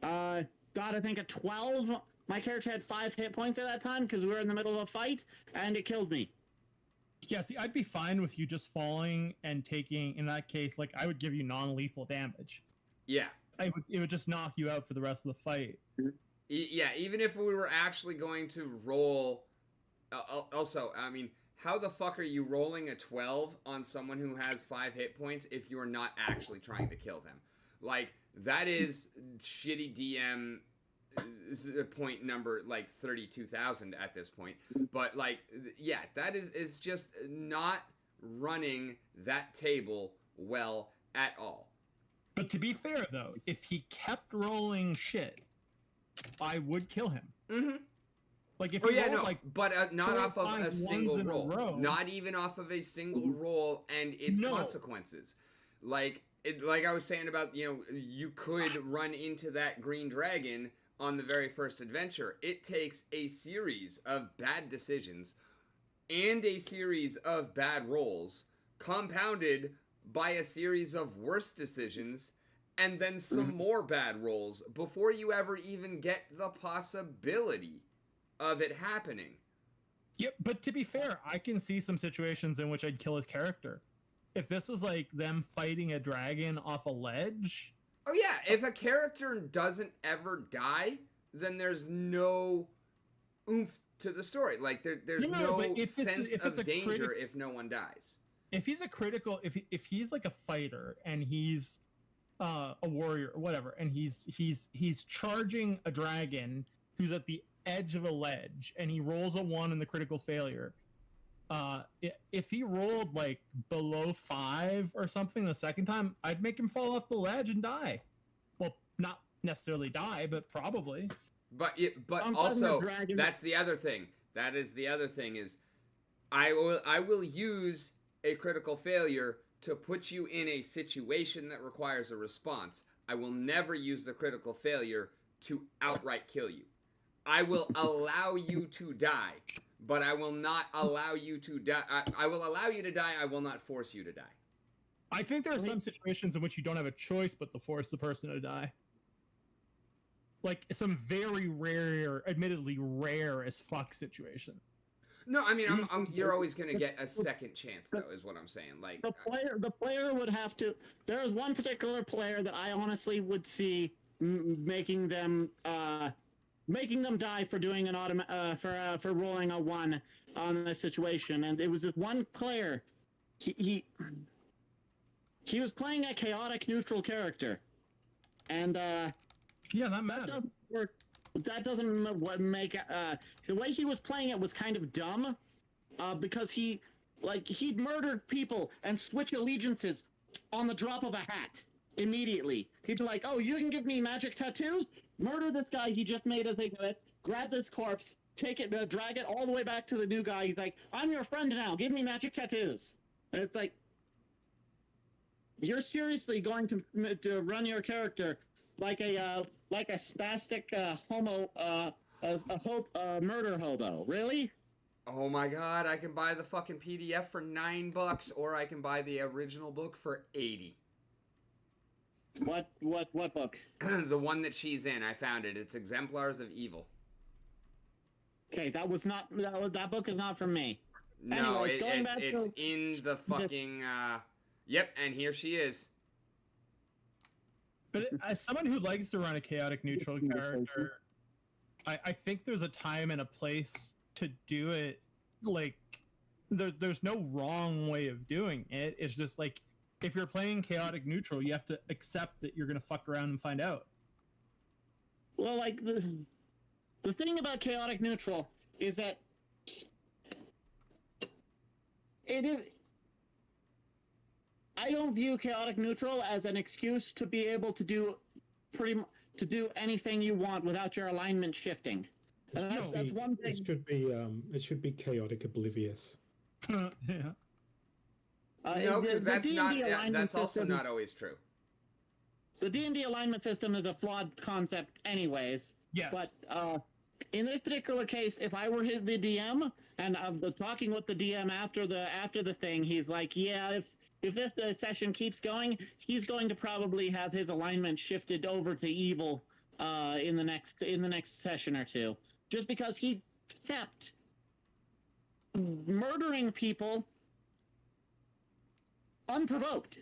Got, I think, a 12. My character had 5 hit points at that time because we were in the middle of a fight, and it killed me. Yeah, see, I'd be fine with you just falling and taking, in that case, like, I would give you non-lethal damage. Yeah. It would just knock you out for the rest of the fight. Yeah, even if we were actually going to roll... also, I mean, how the fuck are you rolling a 12 on someone who has 5 hit points if you're not actually trying to kill them? Like, that is shitty DM point number like 32,000 at this point. But like, yeah, that is just not running that table well at all. But to be fair, though, if he kept rolling shit, I would kill him. Mm-hmm. Like if he rolled, like, but not off of a 5 single ones in a roll. row. Not even off of a single roll and its consequences. Like I was saying about, you could run into that green dragon on the very first adventure. It takes a series of bad decisions and a series of bad rolls compounded by a series of worse decisions and then some more bad rolls before you ever even get the possibility of it happening. Yep, but to be fair, I can see some situations in which I'd kill his character. If this was like them fighting a dragon off a ledge. Oh yeah, if a character doesn't ever die, then there's no oomph to the story. Like there's no sense of danger if no one dies. If he's a critical, if he's like a fighter and he's a warrior or whatever, and he's charging a dragon who's at the edge of a ledge, and he rolls a 1 in the critical failure. If he rolled like below 5 or something the second time, I'd make him fall off the ledge and die. Well, not necessarily die, but probably. But also, that's the other thing. That is the other thing is, I will use a critical failure to put you in a situation that requires a response. I will never use the critical failure to outright kill you. I will allow you to die, but I will not allow you to die. I will allow you to die. I will not force you to die. I think there are some situations in which you don't have a choice but to force the person to die. Like some very rare, admittedly rare as fuck situation. No, I mean, you're always going to get a second chance, though, is what I'm saying. Like the player would have to. There is one particular player that I honestly would see making them die for doing an for rolling a 1 on the situation, and it was this one player. He was playing a chaotic neutral character, and yeah, that matters. That doesn't make the way he was playing it was kind of dumb, because he'd murdered people and switch allegiances on the drop of a hat immediately. He'd be like, "Oh, you can give me magic tattoos? Murder this guy he just made a thing with. Grab this corpse, take it, drag it all the way back to the new guy. He's like, I'm your friend now. Give me magic tattoos." And it's like, you're seriously going to run your character like a spastic murder hobo? Really? Oh my god! I can buy the fucking PDF for $9, or I can buy the original book for $80. What book? The one that she's in. I found it. It's Exemplars of Evil. Okay, that book is not from me. No, anyways, it's in the fucking. Yep, and here she is. But as someone who likes to run a chaotic neutral character, I think there's a time and a place to do it. Like, there's no wrong way of doing it. It's just like, if you're playing chaotic neutral, you have to accept that you're gonna fuck around and find out. Well, like the thing about chaotic neutral is that it is. I don't view chaotic neutral as an excuse to be able to do anything you want without your alignment shifting. That's one thing. It should be chaotic oblivious. Yeah. No, because that's also not always true. The D&D alignment system is a flawed concept anyways. Yes. But in this particular case, if I were the DM and I'm talking with the DM after the thing, he's like, yeah, if this session keeps going, he's going to probably have his alignment shifted over to evil in the next session or two, just because he kept murdering people unprovoked.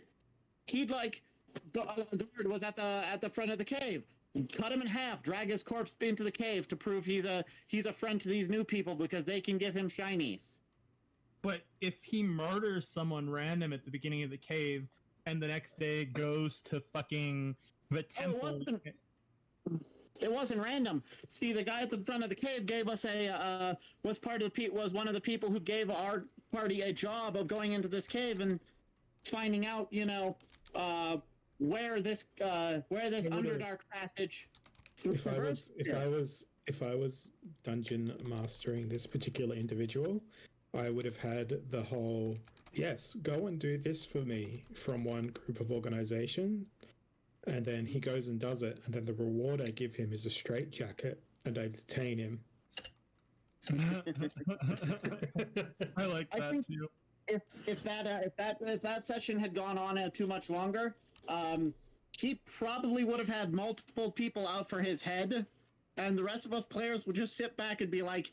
He'd like the guard was at the front of the cave, cut him in half, drag his corpse into the cave to prove he's a friend to these new people because they can give him shinies. But if he murders someone random at the beginning of the cave and the next day goes to fucking the temple... It wasn't random. See, the guy at the front of the cave gave us was one of the people who gave our party a job of going into this cave and finding out, where this Underdark passage. If I was dungeon mastering this particular individual, I would have had the whole, yes, go and do this for me from one group of organization, and then he goes and does it, and then the reward I give him is a straitjacket, and I detain him. I like that too. If that session had gone on too much longer, he probably would have had multiple people out for his head, and the rest of us players would just sit back and be like,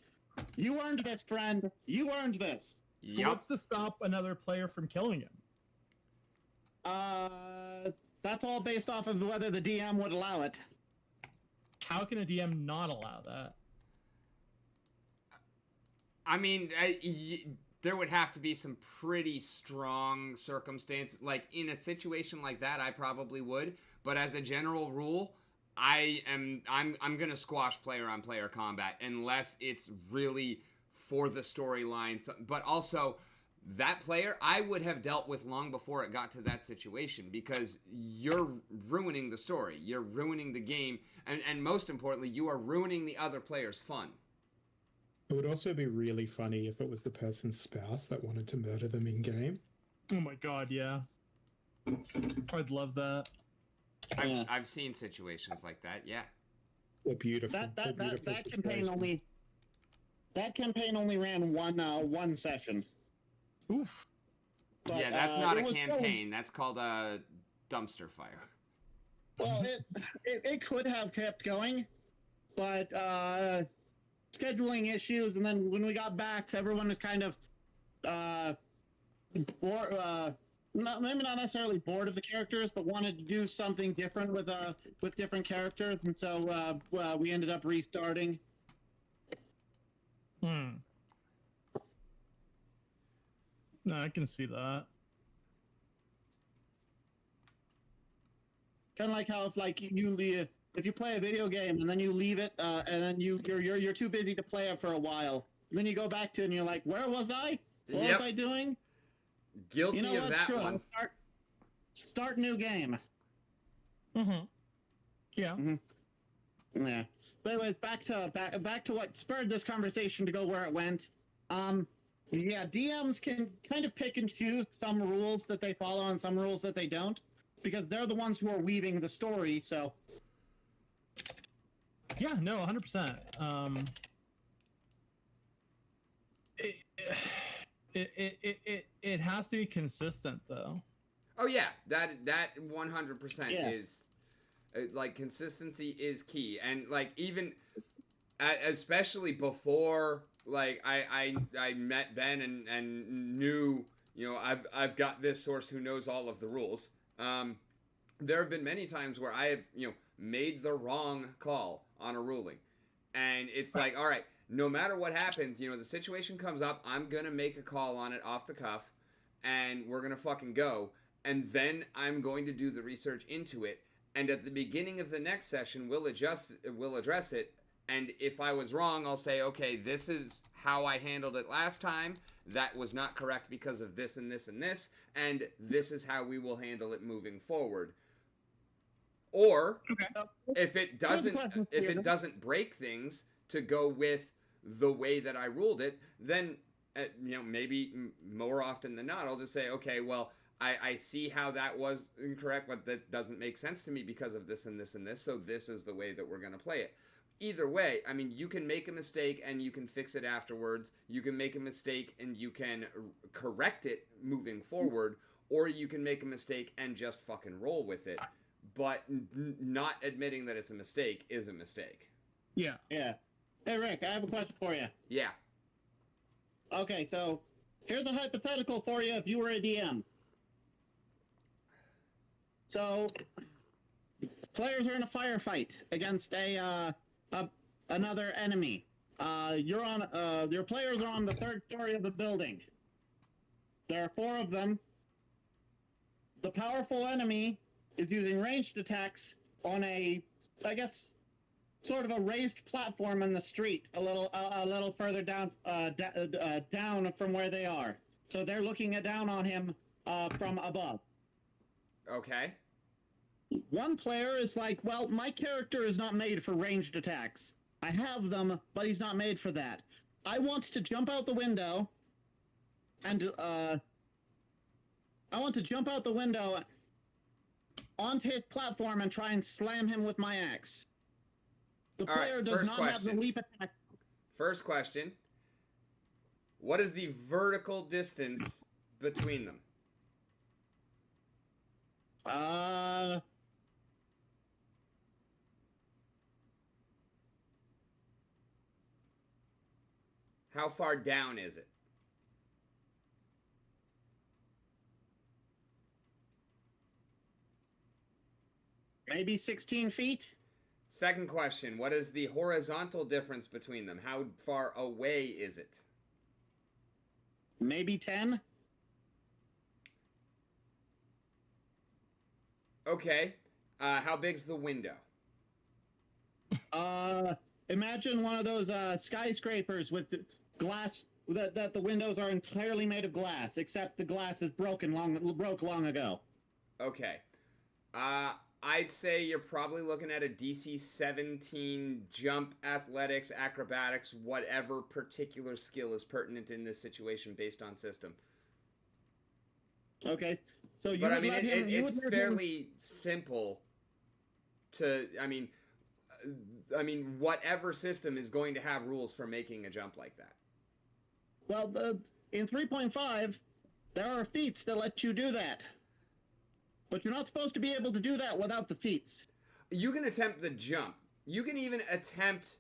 "You earned this, friend. You earned this." So what's to stop another player from killing him? That's all based off of whether the DM would allow it. How can a DM not allow that? I mean, there would have to be some pretty strong circumstances. Like, in a situation like that, I probably would. But as a general rule, I'm gonna squash player-on-player combat unless it's really for the storyline. But also, that player I would have dealt with long before it got to that situation, because you're ruining the story, you're ruining the game, and most importantly, you are ruining the other player's fun. It would also be really funny if it was the person's spouse that wanted to murder them in game. Oh my god, yeah. I'd love that. I've seen situations like that, yeah. They're beautiful. That campaign only ran one session. Oof. But, yeah, that's not a campaign. That's called a dumpster fire. Well, it could have kept going, but scheduling issues, and then when we got back, everyone was kind of bored. Maybe not necessarily bored of the characters, but wanted to do something different with different characters, and so we ended up restarting. No, I can see that. Kind of like how if you play a video game and then you leave it, and then you're too busy to play it for a while, and then you go back to it and you're like, where was I? What was I doing? Guilty of that one. Start new game. Mm-hmm. Yeah. Mm-hmm. Yeah. But anyways, back to what spurred this conversation to go where it went. Yeah, DMs can kind of pick and choose some rules that they follow and some rules that they don't, because they're the ones who are weaving the story, so... Yeah, no, 100%. It has to be consistent, though. Oh yeah, that 100% is like, consistency is key, and like, even especially before, like, I met Ben and knew, I've got this source who knows all of the rules. There have been many times where I have made the wrong call on a ruling, and it's like, all right, no matter what happens, the situation comes up, I'm gonna make a call on it off the cuff, and we're gonna fucking go, and then I'm going to do the research into it, and at the beginning of the next session, we'll address it, and if I was wrong, I'll say, okay, this is how I handled it last time, that was not correct because of this and this and this, and this is how we will handle it moving forward. Or, if it doesn't break things, to go with the way that I ruled it, then, maybe more often than not, I'll just say, okay, well, I see how that was incorrect, but that doesn't make sense to me because of this and this and this, so this is the way that we're going to play it. Either way, I mean, you can make a mistake and you can fix it afterwards. You can make a mistake and you can correct it moving forward, or you can make a mistake and just fucking roll with it. But not admitting that it's a mistake is a mistake. Yeah. Yeah. Hey, Rick, I have a question for you. Yeah. Okay, so here's a hypothetical for you if you were a DM. So, players are in a firefight against another enemy. Your players are on the third story of the building. There are 4 of them. The powerful enemy is using ranged attacks on a, I guess, sort of a raised platform in the street, a little further down, down from where they are. So they're looking down on him from above. Okay. One player is like, well, my character is not made for ranged attacks. I have them, but he's not made for that. I want to jump out the window, and onto his platform and try and slam him with my axe. The player does not have the leap attack. First question. What is the vertical distance between them? How far down is it? Maybe 16 feet? Second question. What is the horizontal difference between them? How far away is it? Maybe 10? Okay. How big's the window? Imagine one of those skyscrapers with the glass that the windows are entirely made of glass, except the glass is broke long ago. Okay. I'd say you're probably looking at a DC 17 jump, athletics, acrobatics, whatever particular skill is pertinent in this situation based on system. Okay, so you but I would mean, let him, you it's would let fairly him... simple to. I mean, whatever system is going to have rules for making a jump like that. Well, in 3.5, there are feats that let you do that. But you're not supposed to be able to do that without the feats. You can attempt the jump. You can even attempt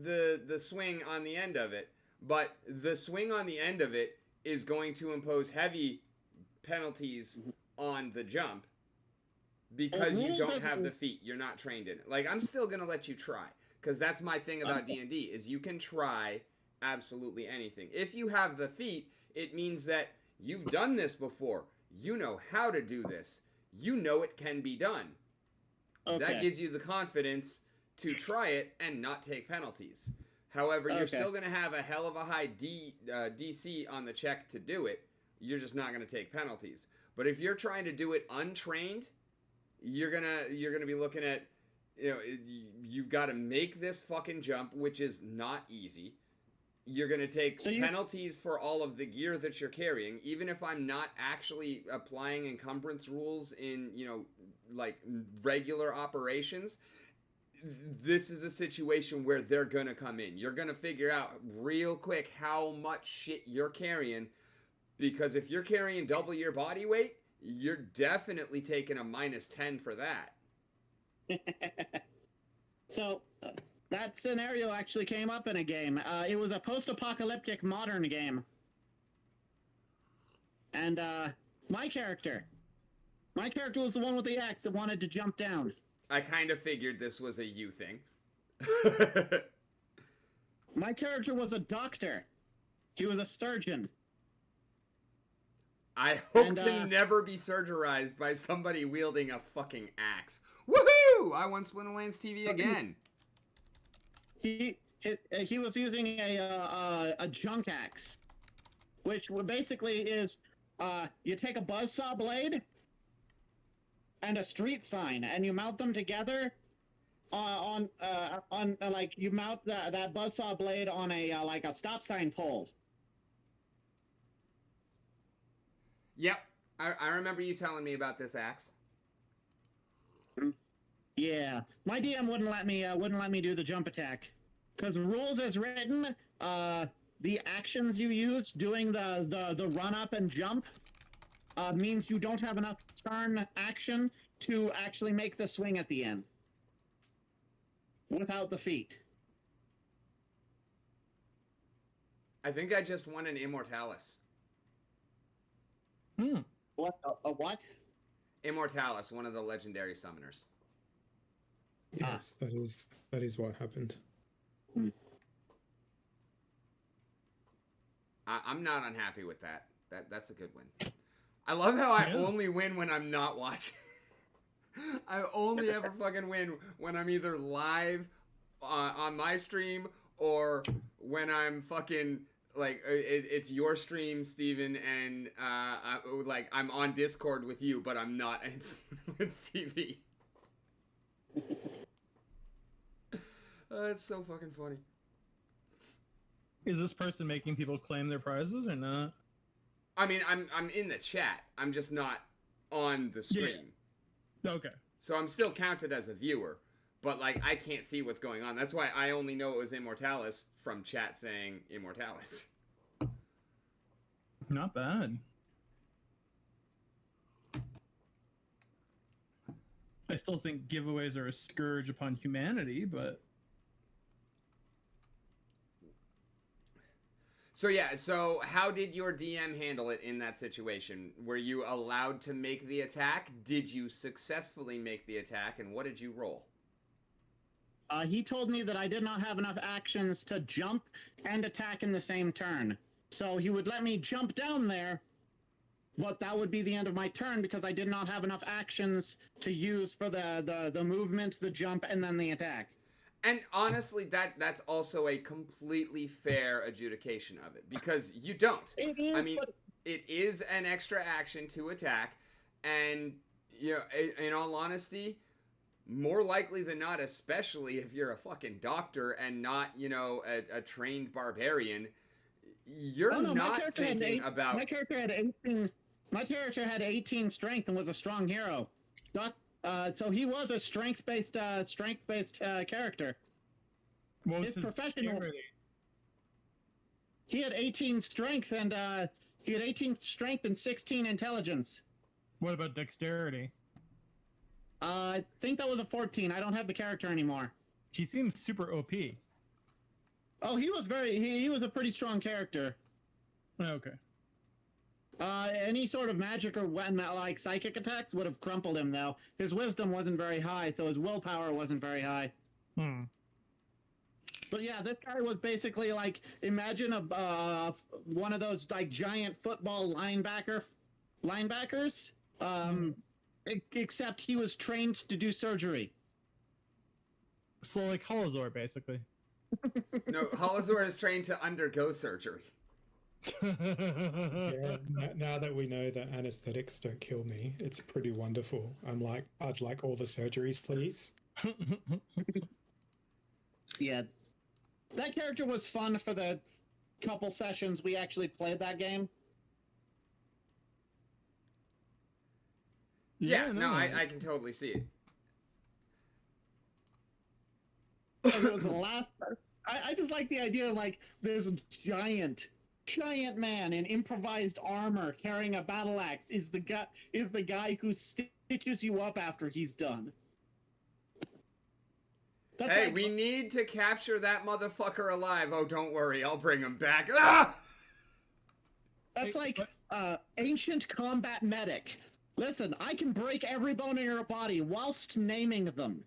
the swing on the end of it. But the swing on the end of it is going to impose heavy penalties on the jump because you don't have the feat. You're not trained in it. Like, I'm still going to let you try, because that's my thing about D&D, is you can try absolutely anything. If you have the feat, it means that you've done this before. You know how to do this. You know it can be done. Okay. That gives you the confidence to try it and not take penalties. However, you're still going to have a hell of a high DC on the check to do it. You're just not going to take penalties. But if you're trying to do it untrained, you're gonna be looking at, you've got to make this fucking jump, which is not easy. You're going to take penalties for all of the gear that you're carrying, even if I'm not actually applying encumbrance rules in, like regular operations. This is a situation where they're going to come in. You're going to figure out real quick how much shit you're carrying, because if you're carrying double your body weight, you're definitely taking a -10 for that. So... that scenario actually came up in a game. It was a post-apocalyptic modern game. And my character was the one with the axe that wanted to jump down. I kind of figured this was a you thing. My character was a doctor. He was a surgeon. I hope to never be surgerized by somebody wielding a fucking axe. Woohoo! I won Splinterlands TV again. He was using a junk axe, which basically is you take a buzzsaw blade and a street sign and you mount them together on you mount that buzzsaw blade on a like a stop sign pole. Yep, I remember you telling me about this axe. Yeah, my DM wouldn't let me do the jump attack, because rules as written, the actions you use doing the run up and jump means you don't have enough turn action to actually make the swing at the end without the feat. I think I just won an Immortalis. What? A what? Immortalis, one of the legendary summoners. Yes, that is what happened. I'm not unhappy with that. That's a good win. I love how I only win when I'm not watching. I only ever fucking win when I'm either live on my stream or when I'm fucking like it's your stream, Steven, and I'm on Discord with you, but I'm not in Splinterlands TV. It's so fucking funny. Is this person making people claim their prizes or not? I mean, I'm in the chat. I'm just not on the stream. Yeah. Okay. So I'm still counted as a viewer, but like I can't see what's going on. That's why I only know it was Immortalis from chat saying Immortalis. Not bad. I still think giveaways are a scourge upon humanity, but So yeah, so how did your DM handle it in that situation? Were you allowed to make the attack? Did you successfully make the attack, and what did you roll? He told me that I did not have enough actions to jump and attack in the same turn. So he would let me jump down there, but that would be the end of my turn because I did not have enough actions to use for the movement, the jump, and then the attack. And honestly, that's also a completely fair adjudication of it, because you don't. It is, I mean, it is an extra action to attack, and, you know, in all honesty, more likely than not, especially if you're a fucking doctor and not, you know, a trained barbarian, you're not thinking about... My character had 18... My character had 18 strength and was a strong hero. So he was a strength-based character. what was His professional. ability? He had 18 strength and 16 intelligence. What about dexterity? I think that was a 14. I don't have the character anymore. She seems super OP. Oh, he was he was a pretty strong character. Okay. Any sort of magic or like psychic attacks would have crumpled him, though. His wisdom wasn't very high, so his willpower wasn't very high. But yeah, this guy was basically like, imagine one of those like giant football linebackers. Except he was trained to do surgery. So like Holozor, basically. No, Holozor is trained to undergo surgery. Yeah, now that we know that anesthetics don't kill me, it's pretty wonderful. I'd like all the surgeries, please. Yeah. That character was fun for the couple sessions we actually played that game. Yeah, no, I can totally see it. And it was the last. I just like the idea of like this giant man in improvised armor carrying a battle axe is the guy who stitches you up after he's done. That's hey, like, we need to capture that motherfucker alive. Oh, don't worry, I'll bring him back. Ah! That's like ancient combat medic. Listen, I can break every bone in your body whilst naming them.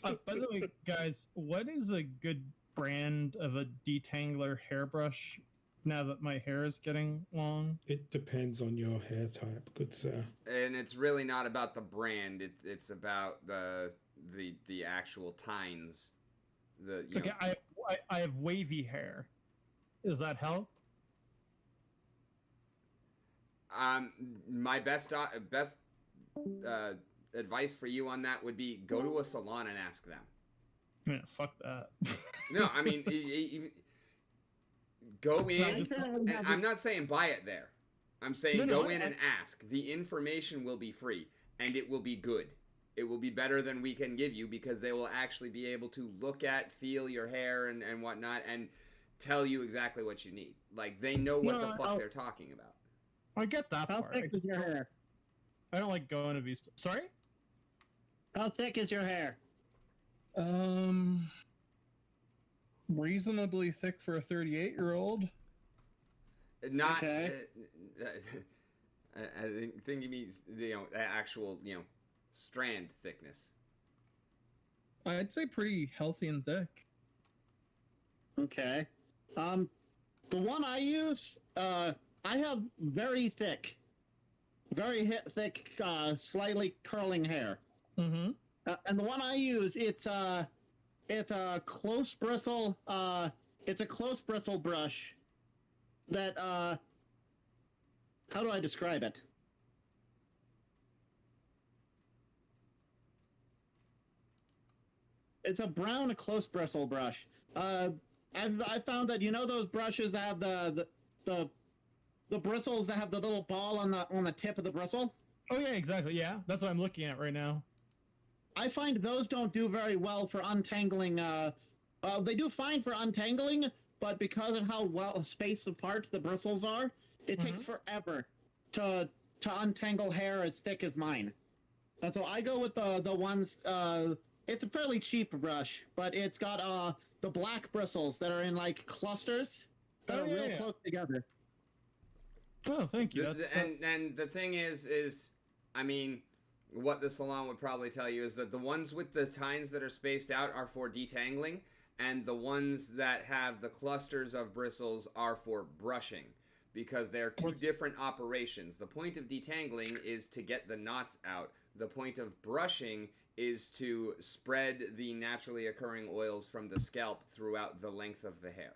By the way, guys, what is a good brand of a detangler hairbrush now that my hair is getting long? It depends on your hair type, good sir. And it's really not about the brand. It's about the actual tines. Okay, I have wavy hair. Does that help? My best advice for you on that would be go to a salon and ask them. Yeah, fuck that. No, I mean, go in. And I'm not saying buy it there. I'm saying go in and ask. The information will be free, and it will be good. It will be better than we can give you because they will actually be able to look at, feel your hair and whatnot, and tell you exactly what you need. Like, they know what the fuck they're talking about. I get that How part. thick is your hair? I don't like going to these... Sorry? How thick is your hair? Reasonably thick for a 38-year-old. Not... Okay. I think he means, actual, strand thickness. I'd say pretty healthy and thick. Okay. The one I use, I have very thick, thick, slightly curling hair. Mm-hmm. And the one I use, it's a close bristle. It's a close bristle brush that how do I describe it? It's a brown close bristle brush. I found that those brushes that have the bristles that have the little ball on the tip of the bristle. Oh yeah, exactly. Yeah, that's what I'm looking at right now. I find those don't do very well for untangling. They do fine for untangling, but because of how well spaced apart the bristles are, it takes forever to untangle hair as thick as mine. And so I go with the ones. It's a fairly cheap brush, but it's got the black bristles that are in like clusters that are real close together. Oh, thank you. And the thing is, I mean, what the salon would probably tell you is that the ones with the tines that are spaced out are for detangling, and the ones that have the clusters of bristles are for brushing, because they're two different operations. The point of detangling is to get the knots out. The point of brushing is to spread the naturally occurring oils from the scalp throughout the length of the hair.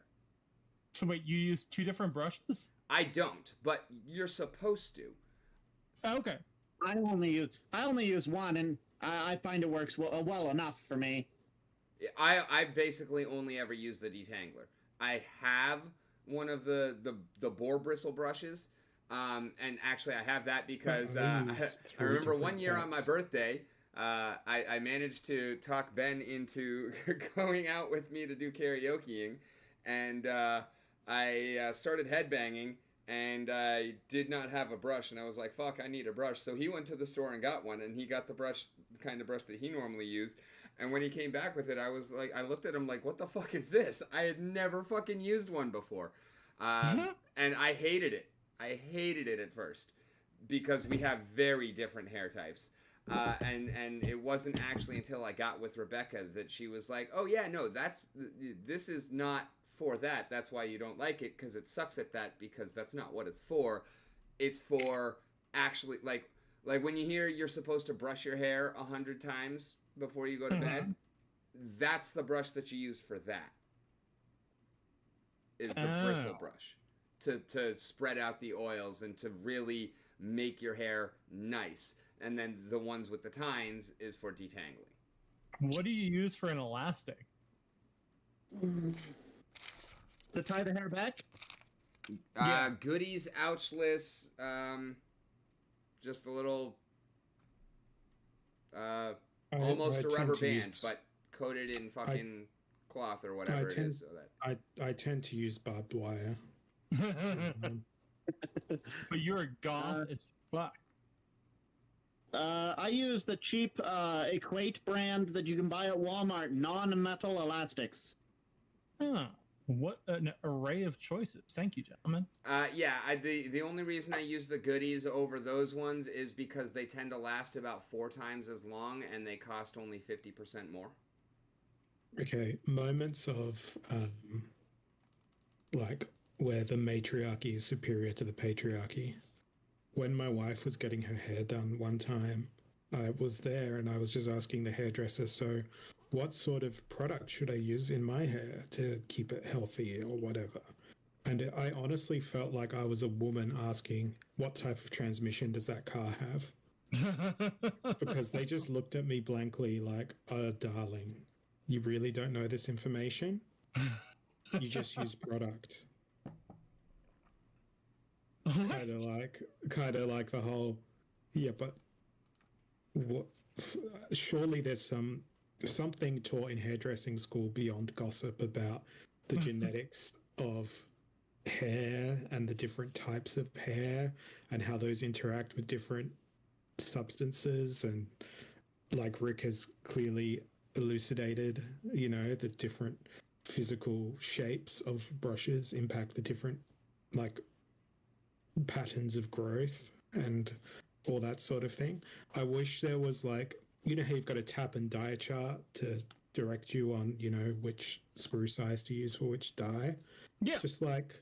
So wait, you use two different brushes? I don't, but you're supposed to. Oh, okay. I only use one, and I find it works well enough for me. I basically only ever use the detangler. I have one of the boar bristle brushes, and actually I have that because I remember one year on my birthday, I managed to talk Ben into going out with me to do karaokeing, and I started headbanging, and I did not have a brush, and I was like, fuck, I need a brush. So he went to the store and got one, and he got the kind of brush that he normally used. And when he came back with it, I was like, I looked at him like, what the fuck is this? I had never fucking used one before. And I hated it. I hated it at first because we have very different hair types. And it wasn't actually until I got with Rebecca that she was like, oh yeah, no, this is not for that. That's why you don't like it, because it sucks at that, because that's not what it's for. It's for actually, like when you hear you're supposed to brush your hair 100 times before you go to bed, that's the brush that you use for that. Is the bristle brush to spread out the oils and to really make your hair nice. And then the ones with the tines is for detangling. What do you use for an elastic? To tie the hair back? Goodies, ouchless, just a little, almost a rubber band, but coated in fucking cloth or whatever it is. So that I tend to use barbed wire. But you're a goth as fuck. I use the cheap Equate brand that you can buy at Walmart, non-metal elastics. Huh. What an array of choices. Thank you, gentlemen. The only reason I use the goodies over those ones is because they tend to last about 4 times as long, and they cost only 50% more. Okay, moments of like where the matriarchy is superior to the patriarchy. When my wife was getting her hair done one time, I was there and I was just asking the hairdresser, so what sort of product should I use in my hair to keep it healthy or whatever? And I honestly felt like I was a woman asking, what type of transmission does that car have? Because they just looked at me blankly like, oh, darling, you really don't know this information? You just use product. Kind of like the whole, yeah, but what? Surely there's something taught in hairdressing school beyond gossip about the genetics of hair and the different types of hair and how those interact with different substances, and like Rick has clearly elucidated, the different physical shapes of brushes impact the different like patterns of growth and all that sort of thing. I wish there was like, how you've got a tap and die chart to direct you on, which screw size to use for which dye. Yeah. Just like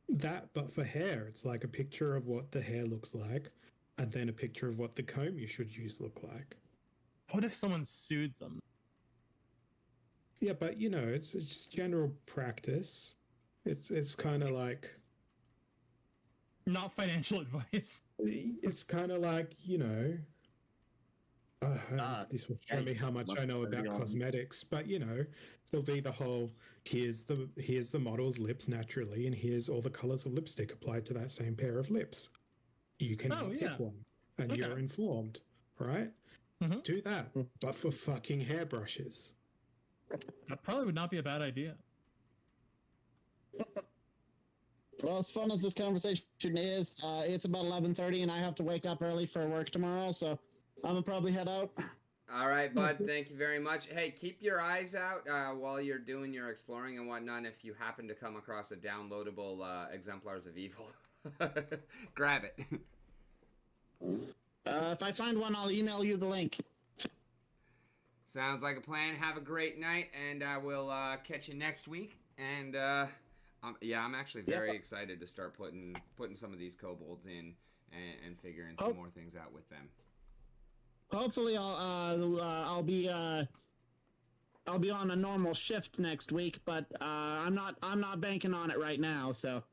that, but for hair, it's like a picture of what the hair looks like and then a picture of what the comb you should use look like. What if someone sued them? Yeah, but you know, it's just general practice. It's kind of like Not financial advice. it's kind of like this will show me how much I know about cosmetics. But there'll be the whole here's the model's lips naturally, and here's all the colors of lipstick applied to that same pair of lips. You can pick one, and you're informed, right? Mm-hmm. Do that, but for fucking hairbrushes. That probably would not be a bad idea. Well, as fun as this conversation is, it's about 11:30, and I have to wake up early for work tomorrow, so I'm gonna probably head out. All right, bud. Thank you very much. Hey, keep your eyes out while you're doing your exploring and whatnot. If you happen to come across a downloadable Exemplars of Evil, grab it. If I find one, I'll email you the link. Sounds like a plan. Have a great night, and we'll catch you next week. And I'm actually very excited to start putting some of these kobolds in and figuring some more things out with them. Hopefully, I'll be on a normal shift next week, but I'm not banking on it right now. So.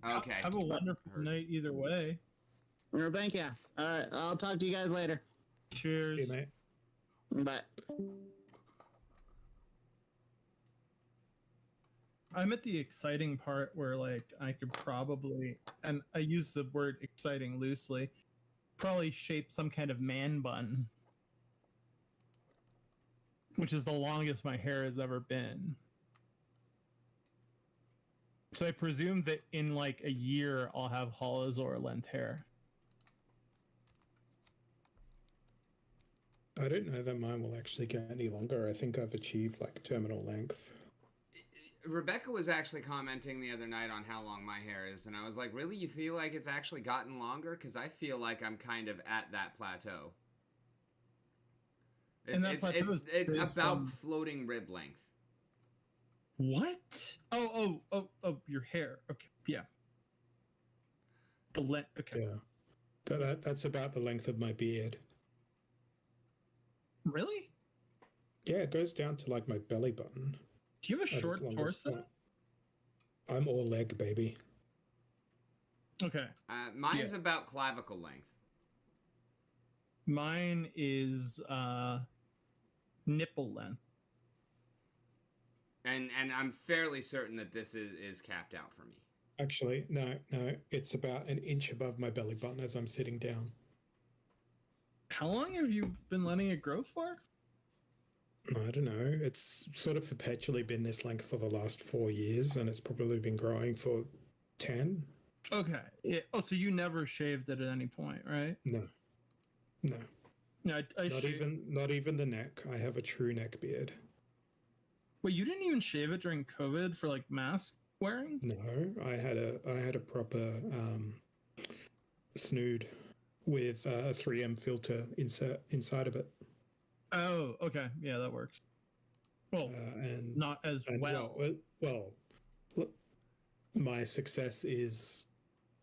Okay. Have a wonderful night either way. Thank you. All right, I'll talk to you guys later. Cheers. Good night. Bye. I'm at the exciting part where I could probably, and I use the word exciting loosely, probably shape some kind of man bun, which is the longest my hair has ever been. So I presume that in a year I'll have Holozor length hair. I don't know that mine will actually get any longer. I think I've achieved terminal length. Rebecca was actually commenting the other night on how long my hair is, and I was like, really? You feel like it's actually gotten longer? Because I feel like I'm kind of at that plateau. It's about floating rib length. What? Oh, your hair. Okay, yeah. The length, okay. Yeah. That's about the length of my beard. Really? Yeah, it goes down to my belly button. Do you have a short torso? I'm all leg, baby. Okay. Mine's about clavicle length. Mine is nipple length. And I'm fairly certain that this is capped out for me. Actually, no, it's about an inch above my belly button as I'm sitting down. How long have you been letting it grow for? I don't know. It's sort of perpetually been this length for the last 4 years, and it's probably been growing for 10. Okay. Yeah. Oh, so you never shaved it at any point, right? No. No, Not even the neck. I have a true neck beard. Wait, you didn't even shave it during COVID for mask wearing? No, I had a proper snood with a 3M filter inside of it. Oh, okay. Yeah, that works. Well, and not as well. Well, my success is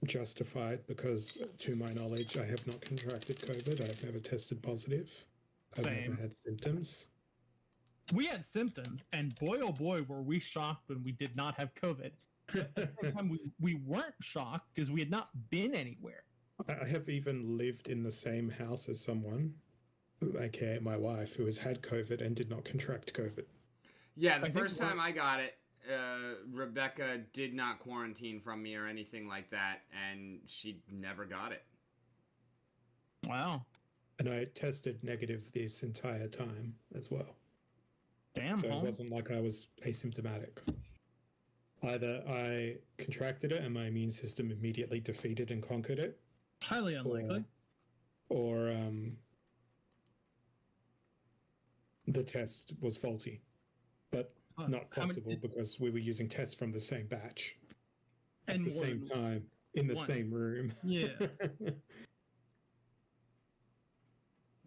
justified because, to my knowledge, I have not contracted COVID. I've never tested positive. I've never had symptoms. We had symptoms, and boy, oh boy, were we shocked when we did not have COVID. At the same time, we weren't shocked because we had not been anywhere. I have even lived in the same house as someone, aka my wife, who has had COVID and did not contract COVID. Yeah, the first time I got it, Rebecca did not quarantine from me or anything like that, and she never got it. Wow. And I tested negative this entire time as well. Damn. So it wasn't like I was asymptomatic. Either I contracted it and my immune system immediately defeated and conquered it. Highly unlikely. Or the test was faulty. But not possible because we were using tests from the same batch at the same time in the same room. Yeah.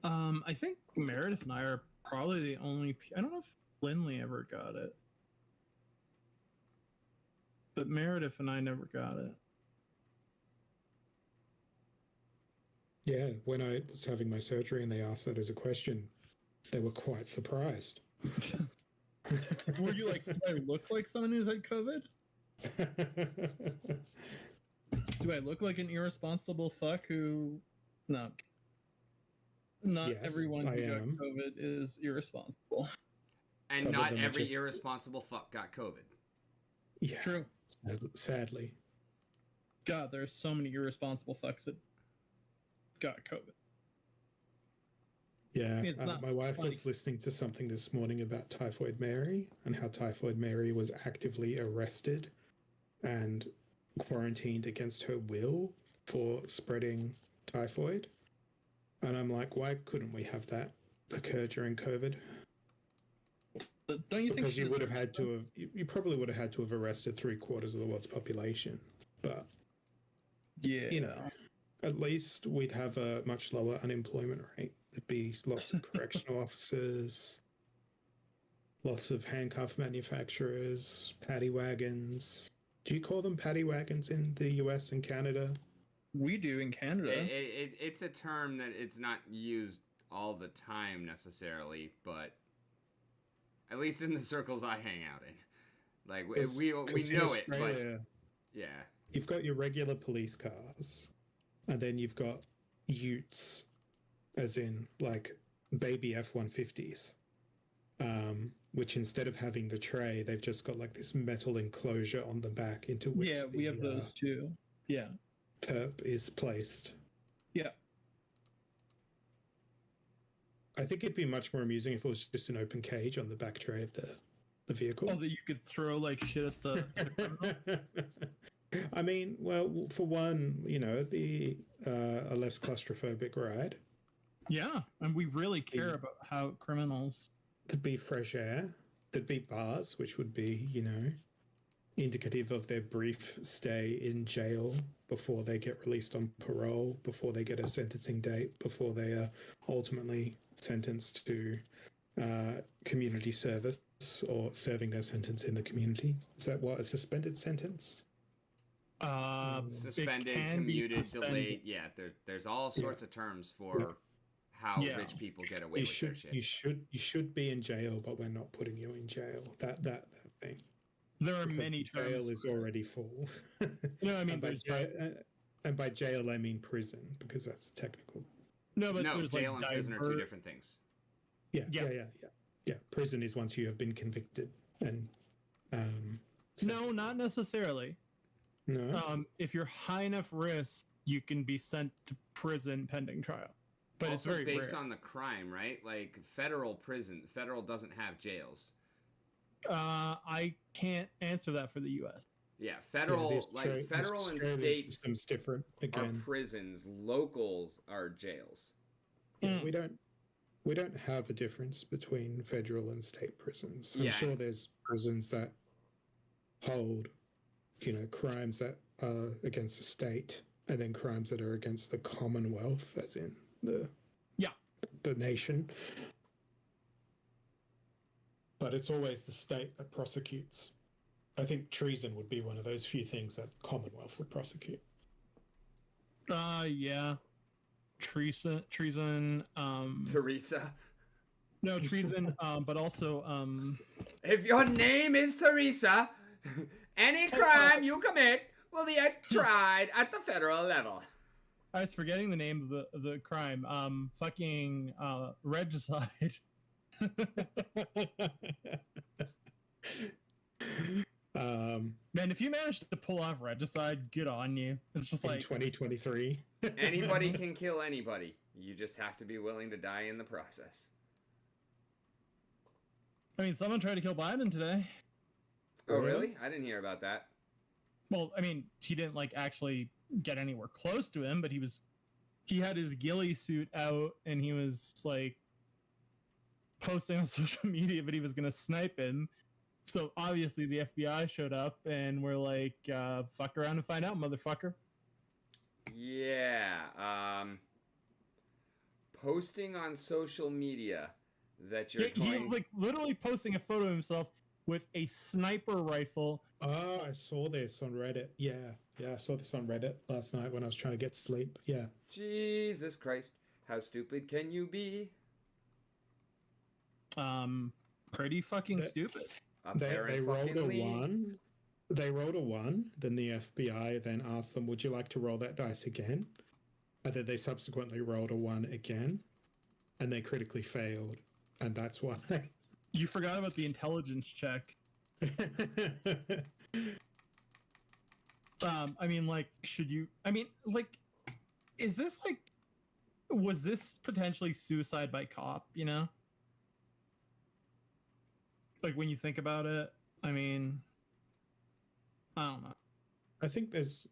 I think Meredith and I are probably the only. I don't know if Lindley ever got it, but Meredith and I never got it. Yeah, when I was having my surgery and they asked that as a question, they were quite surprised. Were you like, do I look like someone who's had COVID? Do I look like an irresponsible fuck who... No. Not Yes, everyone I who got am. COVID is irresponsible. And Some of not them are every just- irresponsible fuck got COVID. Yeah, True. sadly. God, there's so many irresponsible fucks that got COVID. Yeah, It's not my wife funny. was listening to something this morning about Typhoid Mary and how Typhoid Mary was actively arrested and quarantined against her will for spreading typhoid. And I'm like, why couldn't we have that occur during COVID? Don't you think Because she you would have deserves had to have, you probably would have had to have arrested 3/4 of the world's population. But, Yeah. you know, at least we'd have a much lower unemployment rate. There'd be lots of correctional officers, lots of handcuff manufacturers, paddy wagons. Do you call them paddy wagons in the US and Canada? We do in Canada. It's a term that it's not used all the time necessarily, but at least in the circles I hang out in, like we in know it. But Australia, yeah, you've got your regular police cars, and then you've got utes, as in like baby F-150s, which instead of having the tray, they've just got like this metal enclosure on the back into which Yeah, we have those too. Yeah. perp is placed. Yeah. I think it'd be much more amusing if it was just an open cage on the back tray of the vehicle. Oh, that you could throw like shit at the criminal? I mean, well, for one, you know, it'd be a less claustrophobic ride. Yeah, and we really care about how criminals... There'd be fresh air. There'd be bars, which would be, you know, indicative of their brief stay in jail before they get released on parole, before they get a sentencing date, before they are ultimately sentenced to community service or serving their sentence in the community. Is that what, a suspended sentence? suspended, can be commuted, suspended. delayed. Yeah, there's all sorts of terms for how Yeah. rich people get away with their shit. You should be in jail, but we're not putting you in jail. That thing. There are Because many the jail terms. is already full. No, I mean, and by there's jail, and by jail I mean prison, because that's technical. no, but No, there's jail like and prison are two different things. Yeah. Prison is once you have been convicted, and No, not necessarily. no. If you're high enough risk, you can be sent to prison pending trial. But it's Also very based rare. on the crime, right? Like federal doesn't have jails. I can't answer that for the U.S. Yeah, Yeah, federal this federal and Australian states system's different are again. prisons. Locals are jails. Yeah, Mm. we don't have a difference between federal and state prisons. I'm Yeah. sure there's prisons that hold, you know, crimes that are against the state, and then crimes that are against the Commonwealth, as in the nation. But it's always the state that prosecutes. I think treason would be one of those few things that the Commonwealth would prosecute. Yeah. Treason, Teresa. no, treason, but also, If your name is Teresa, any crime you commit will be tried at the federal level. I was forgetting the name of the crime. Fucking, regicide. Man, if you manage to pull off regicide, good on you. It's just in like 2023. Anybody can kill anybody. You just have to be willing to die in the process. I mean, someone tried to kill Biden today. Oh, really? I didn't hear about that. Well, I mean, he didn't like actually get anywhere close to him, but he had his ghillie suit out and he was like posting on social media that he was gonna snipe him. So obviously the FBI showed up and we're like, fuck around and find out, motherfucker. Yeah. Posting on social media that you're He was like literally posting a photo of himself with a sniper rifle. Oh, I saw this on Reddit. Yeah, I saw this on Reddit last night when I was trying to get to sleep. Yeah. Jesus Christ, how stupid can you be? Pretty fucking That- stupid. They rolled a Apparent-fucking-ly. 1. They rolled a 1. Then the FBI then asked them, "Would you like to roll that dice again?" And then they subsequently rolled a 1 again, and they critically failed, and that's why. You forgot about the intelligence check. I mean, like, should you? I mean, like, is this like, was this potentially suicide by cop? You know, like when you think about it. I mean, I don't know. I think there's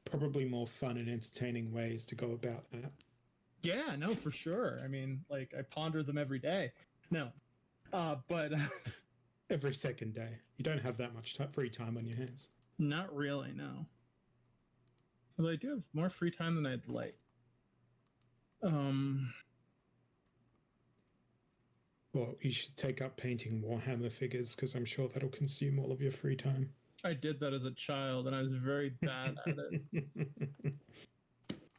probably more fun and entertaining ways to go about that. Yeah, no, for sure. I mean, like, I ponder them every day. No, but Every second day, you don't have that much free time on your hands. not really. No. Well, I do have more free time than I'd like. Well, you should take up painting Warhammer figures because I'm sure that'll consume all of your free time. I did that as a child, and I was very bad at it,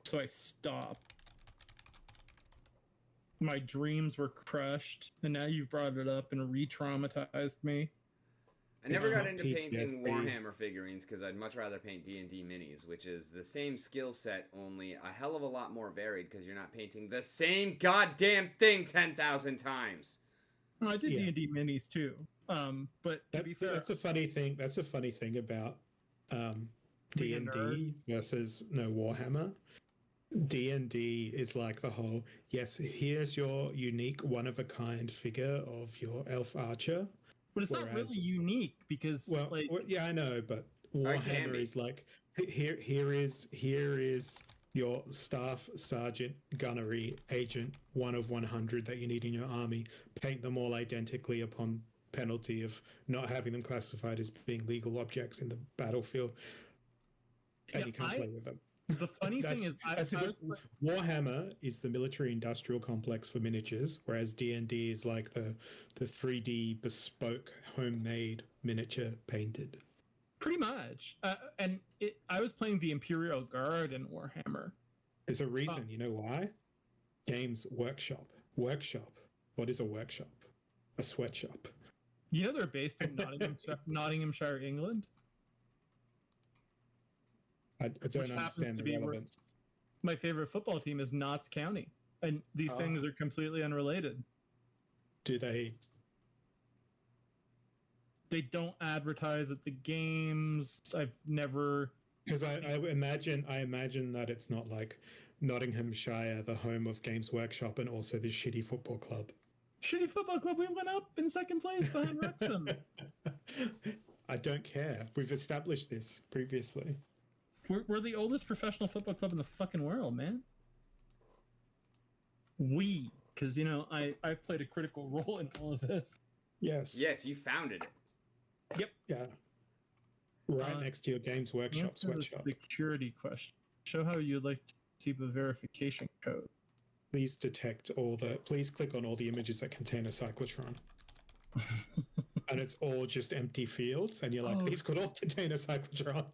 so I stopped. My dreams were crushed, and now you've brought it up and re-traumatized me. I never It's got not into PTSD. painting Warhammer figurines because I'd much rather paint D&D minis, which is the same skill set, only a hell of a lot more varied because you're not painting the same goddamn thing 10,000 times. Well, I did Yeah. D&D minis too, but to be fair, That's a funny thing. That's a funny thing about Being a D&D versus Warhammer. D&D is like the whole, yes, here's your unique one-of-a-kind figure of your elf archer. but it's not whereas- really unique because, Well, like, yeah, I know, but can Warhammer be. is like, here is your staff sergeant gunnery agent 1 of 100 that you need in your army. Paint them all identically upon penalty of not having them classified as being legal objects in the battlefield, and Yeah, you can't play with them. the funny thing is, Warhammer is the military-industrial complex for miniatures, whereas D&D is like the 3D bespoke, homemade miniature painted. pretty much, I was playing the Imperial Guard in Warhammer. There's a reason, you know why? Games Workshop. Workshop. What is a workshop? A sweatshop. You know they're based in Nottinghamshire, England. I don't Which happens understand to the be relevance. My favorite football team is Notts County, and these things are completely unrelated. Do they? They don't advertise at the games. I've never. Because I imagine that it's not like Nottinghamshire, the home of Games Workshop, and also this shitty football club. Shitty football club. We went up in second place behind Wrexham. I don't care. We've established this previously. We're the oldest professional football club in the fucking world, man. Because I've played a critical role in all of this. Yes. Yes, you founded it. Yep. Yeah. Right next to your Games Workshop Answer the sweatshop. security question. Show how you'd like to see the verification code. Please please click on all the images that contain a cyclotron. And it's all just empty fields, and you're like, these could all contain a cyclotron.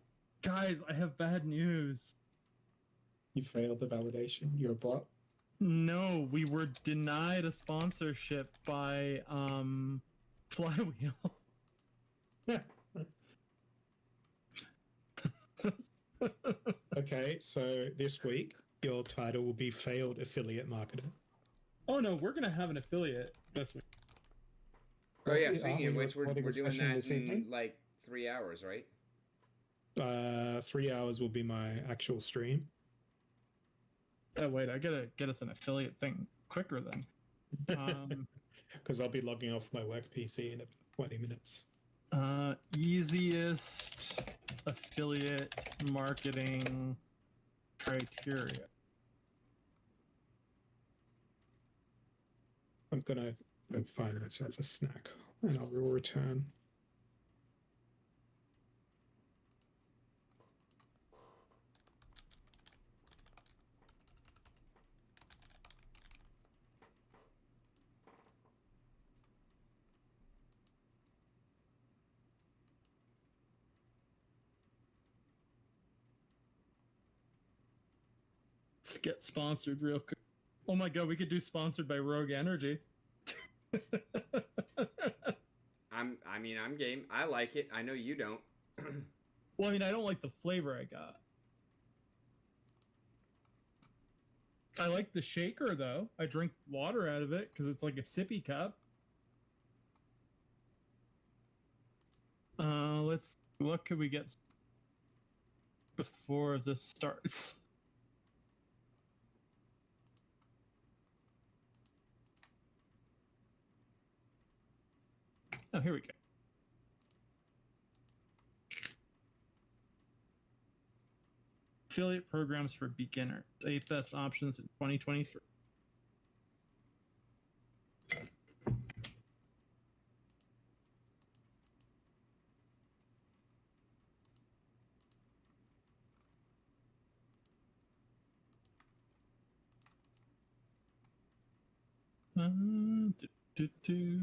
Guys, I have bad news. You failed the validation. You're a bot. No, we were denied a sponsorship by Flywheel. Okay, so this week your title will be failed affiliate marketer. Oh no, we're gonna have an affiliate this week. Oh yeah, Aren't speaking we of which, we're recording a doing session that this in evening? like 3 hours, right? 3 hours will be my actual stream. Oh wait, I gotta get us an affiliate thing quicker then. Because I'll be logging off my work PC in about 20 minutes. Easiest affiliate marketing criteria. I'm gonna go find myself a snack and I will return. Let's get sponsored real quick. Oh my god, we could do sponsored by Rogue Energy. I'm game. I like it. I know you don't. Well, I mean, I don't like the flavor I got. I like the shaker though. I drink water out of it because it's like a sippy cup. Let's. What could we get before this starts? Oh, here we go. Affiliate programs for beginners. 8 best options in 2023. Do, do, do.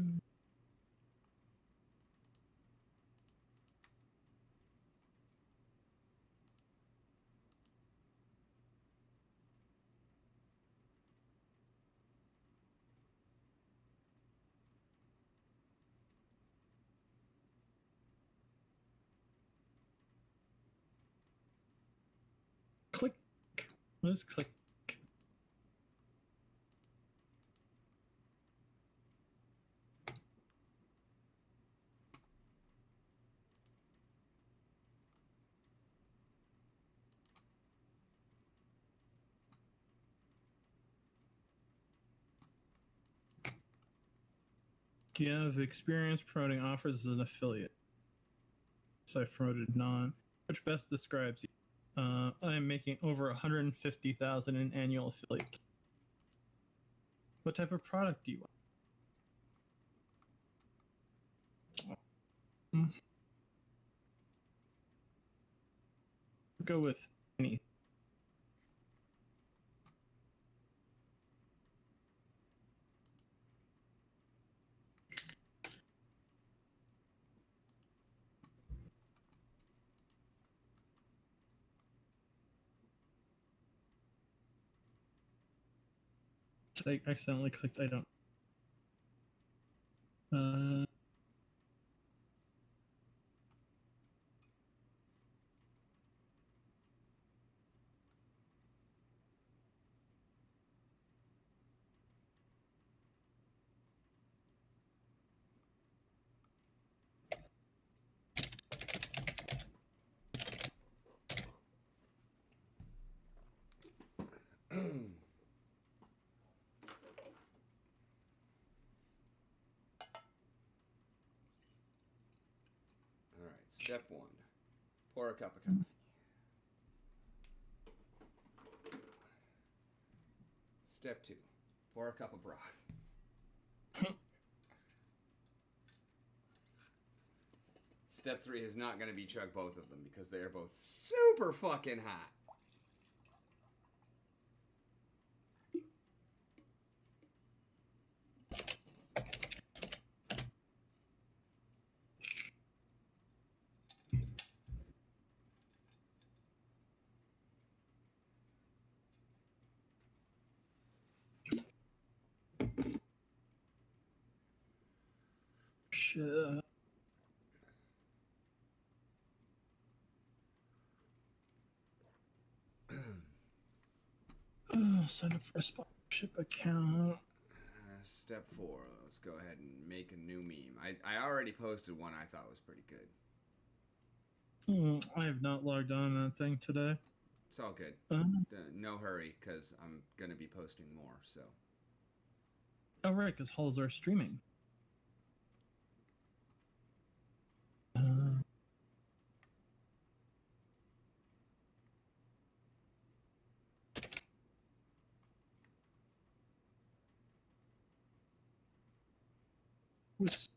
Click. What is click? Do you have experience promoting offers as an affiliate? So I promoted non. Which best describes you? I am making over 150,000 in annual affiliate. What type of product do you want? Go with any. I accidentally clicked. I don't. All right, step 1. Pour a cup of coffee. Step 2. Pour a cup of broth. Step 3 is not going to be chug both of them because they are both super fucking hot. Shit. Sign up for a sponsorship account. Step 4. Let's go ahead and make a new meme. I already posted one I thought was pretty good. I have not logged on that thing today. It's all good. No hurry, because I'm going to be posting more, so. Oh, right, because halls are streaming. Which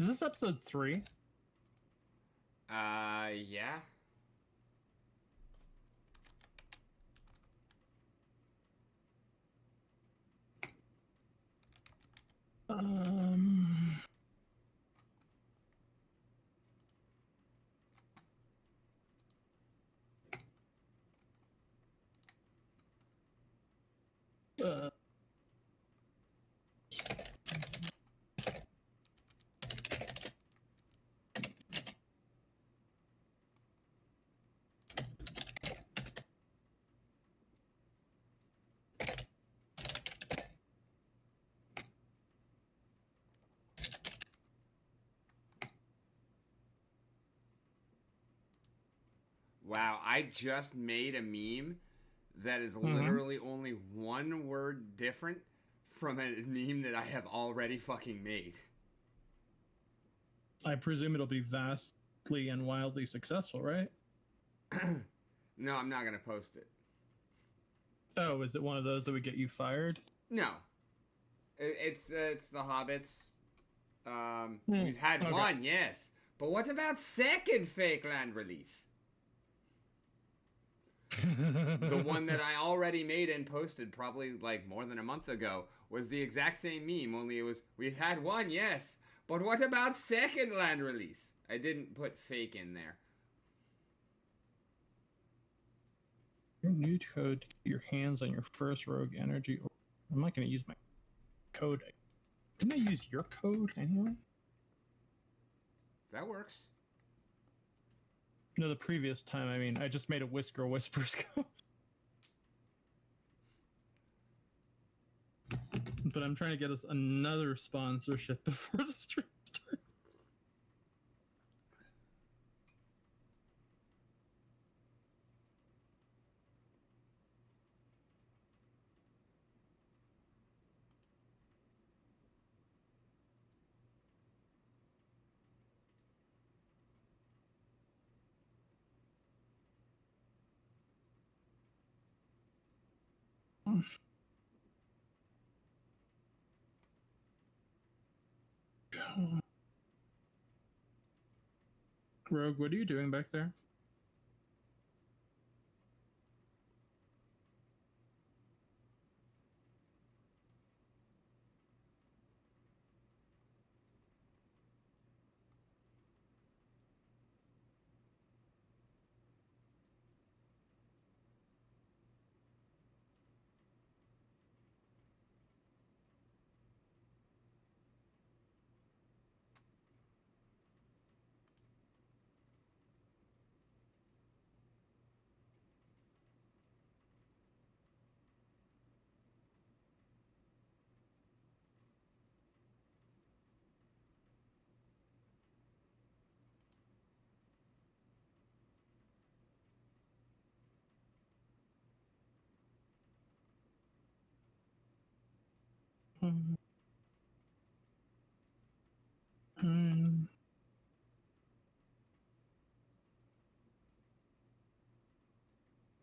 Is this episode 3? Yeah. Um. Uh, Wow, I just made a meme that is literally only one word different from a meme that I have already fucking made. I presume it'll be vastly and wildly successful, right? No, I'm not gonna post it. Oh, is it one of those that would get you fired? No, it's the Hobbits. We've had Okay. one, yes, but what about second fake land release? The one that I already made and posted probably like more than a month ago was the exact same meme, only it was, we've had one, yes, but what about second land release? I didn't put fake in there. Your new code to get your hands on your first rogue energy. I'm not going to use my code. Didn't I use your code anyway? That works. No, the previous time. I mean, I just made a Whisker Whispers code. But I'm trying to get us another sponsorship before the stream starts. Rogue, what are you doing back there?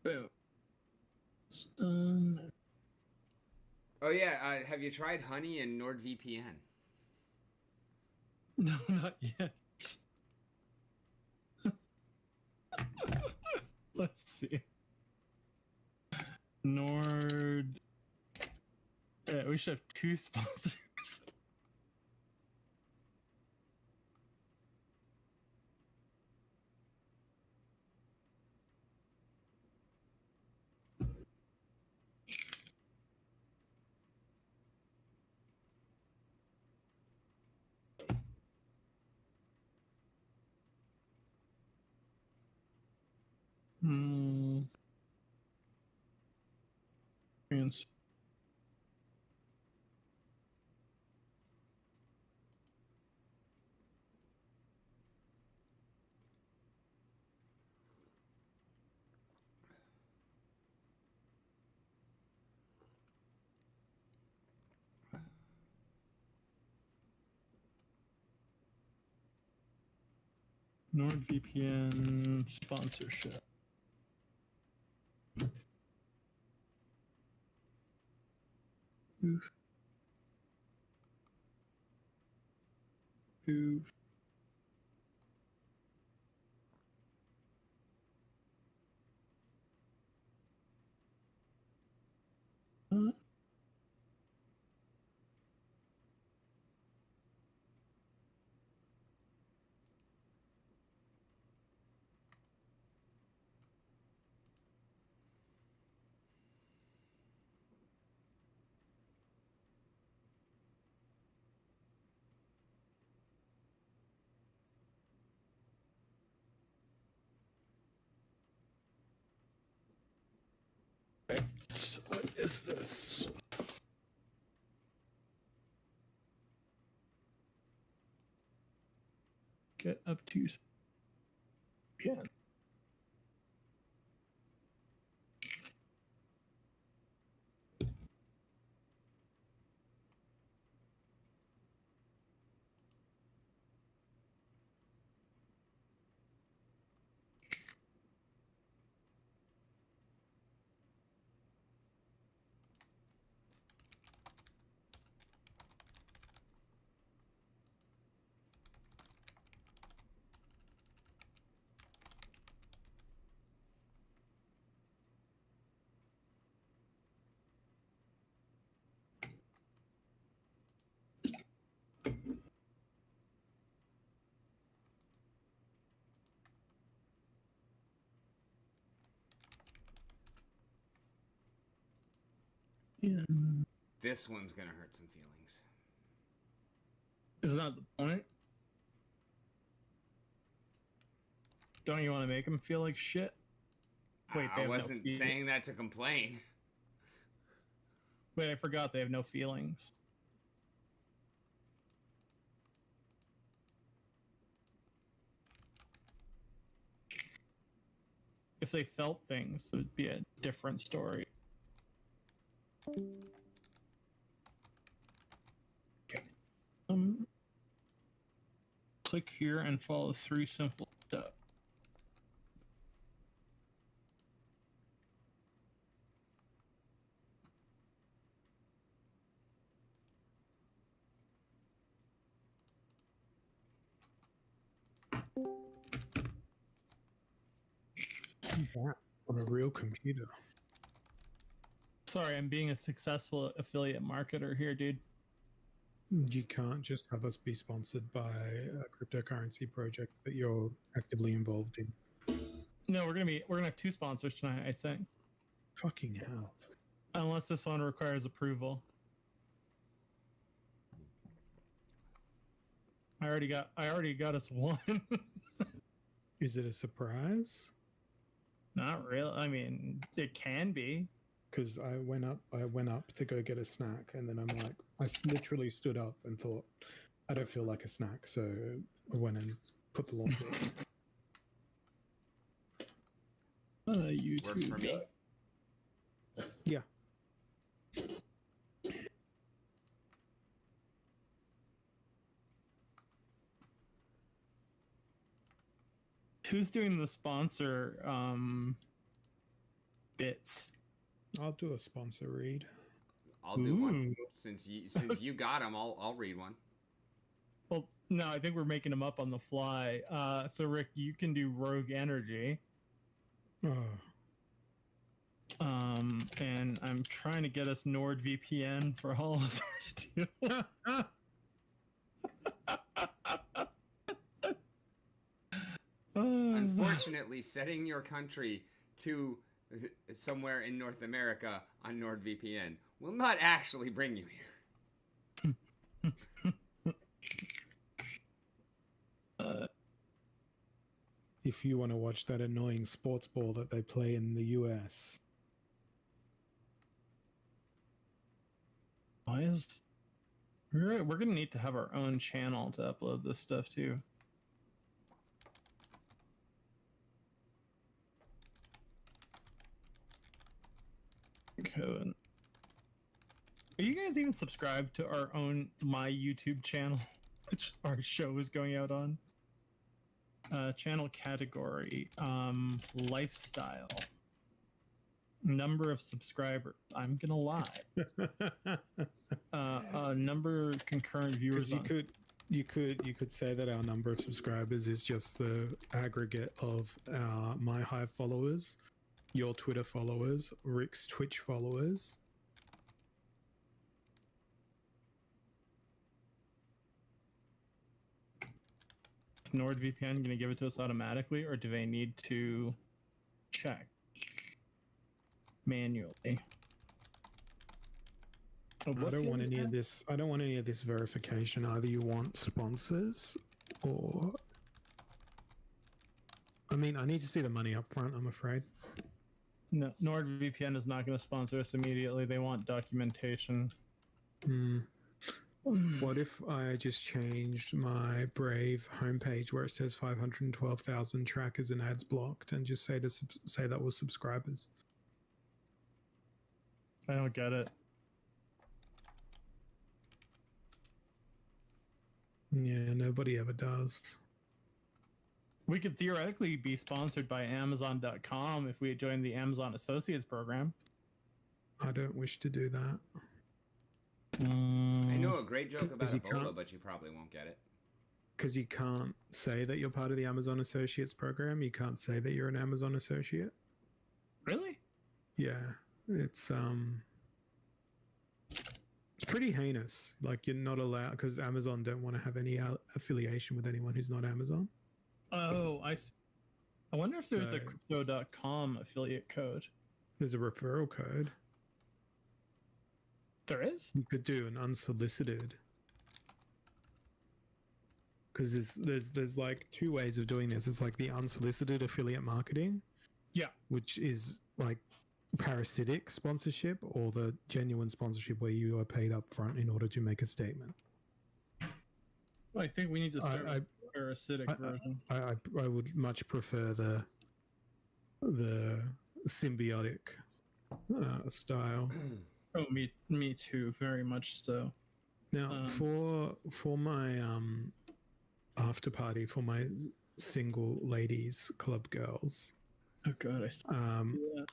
Boom. It's done. Oh yeah, have you tried Honey and NordVPN? No, not yet. Let's see. Nord. Yeah, we should have 2 sponsors. Trans- NordVPN sponsorship. Oof. Ooh. What is this? Get up to yeah. Yeah. This one's gonna hurt some feelings. Isn't that the point? Don't you want to make them feel like shit? Wait, they I have wasn't no saying that to complain. Wait, I forgot they have no feelings. If they felt things, it would be a different story. Okay. Click here and follow 3 simple steps. That on a real computer. Sorry, I'm being a successful affiliate marketer here, dude. You can't just have us be sponsored by a cryptocurrency project that you're actively involved in. No, we're gonna have 2 sponsors tonight, I think. Fucking hell. Unless this one requires approval. I already got us one. Is it a surprise? Not really. I mean, it can be. Because I went up to go get a snack, and then I'm like, literally stood up and thought, I don't feel like a snack, so I went and put the laundry. You Works two for me. Yeah. Who's doing the sponsor bits? I'll do a sponsor read. I'll do one Ooh. since you got them. I'll read one. Well, no, I think we're making them up on the fly. So Rick, you can do Rogue Energy. Oh, And I'm trying to get us NordVPN for all of us to do. Unfortunately, setting your country to somewhere in North America on NordVPN will not actually bring you here. if you want to watch that annoying sports ball that they play in the US. Why is we're gonna need to have our own channel to upload this stuff too. Code. Are you guys even subscribed to our own my YouTube channel, which our show is going out on? Channel category, lifestyle, number of subscribers. I'm gonna lie. Number concurrent viewers. Because You could say that our number of subscribers is just the aggregate of my Hive followers, your Twitter followers, Rick's Twitch followers. Is NordVPN going to give it to us automatically, or do they need to check manually? I don't want any of this. I don't want any of this verification. Either you want sponsors, or I mean, I need to see the money up front. I'm afraid. No, NordVPN is not going to sponsor us immediately. They want documentation. What if I just changed my Brave homepage where it says 512,000 trackers and ads blocked, and just say that was subscribers? I don't get it. Yeah, nobody ever does. We could theoretically be sponsored by Amazon.com if we join the Amazon Associates program. I don't wish to do that. I know a great joke about you Ebola, can't- but you probably won't get it. Because you can't say that you're part of the Amazon Associates program. You can't say that you're an Amazon associate. Really? Yeah, it's pretty heinous. Like, you're not allowed, because Amazon don't want to have any affiliation with anyone who's not Amazon. Oh, I wonder if there's a So- crypto.com affiliate code. There's a referral code. There is? You could do an unsolicited. Because there's like two ways of doing this. It's like the unsolicited affiliate marketing. Yeah. Which is like parasitic sponsorship, or the genuine sponsorship where you are paid up front in order to make a statement. Well, I think we need to start with the parasitic version. I would much prefer the symbiotic style. Oh, me too, very much so. Now, for my after party for my single ladies club girls, Oh god,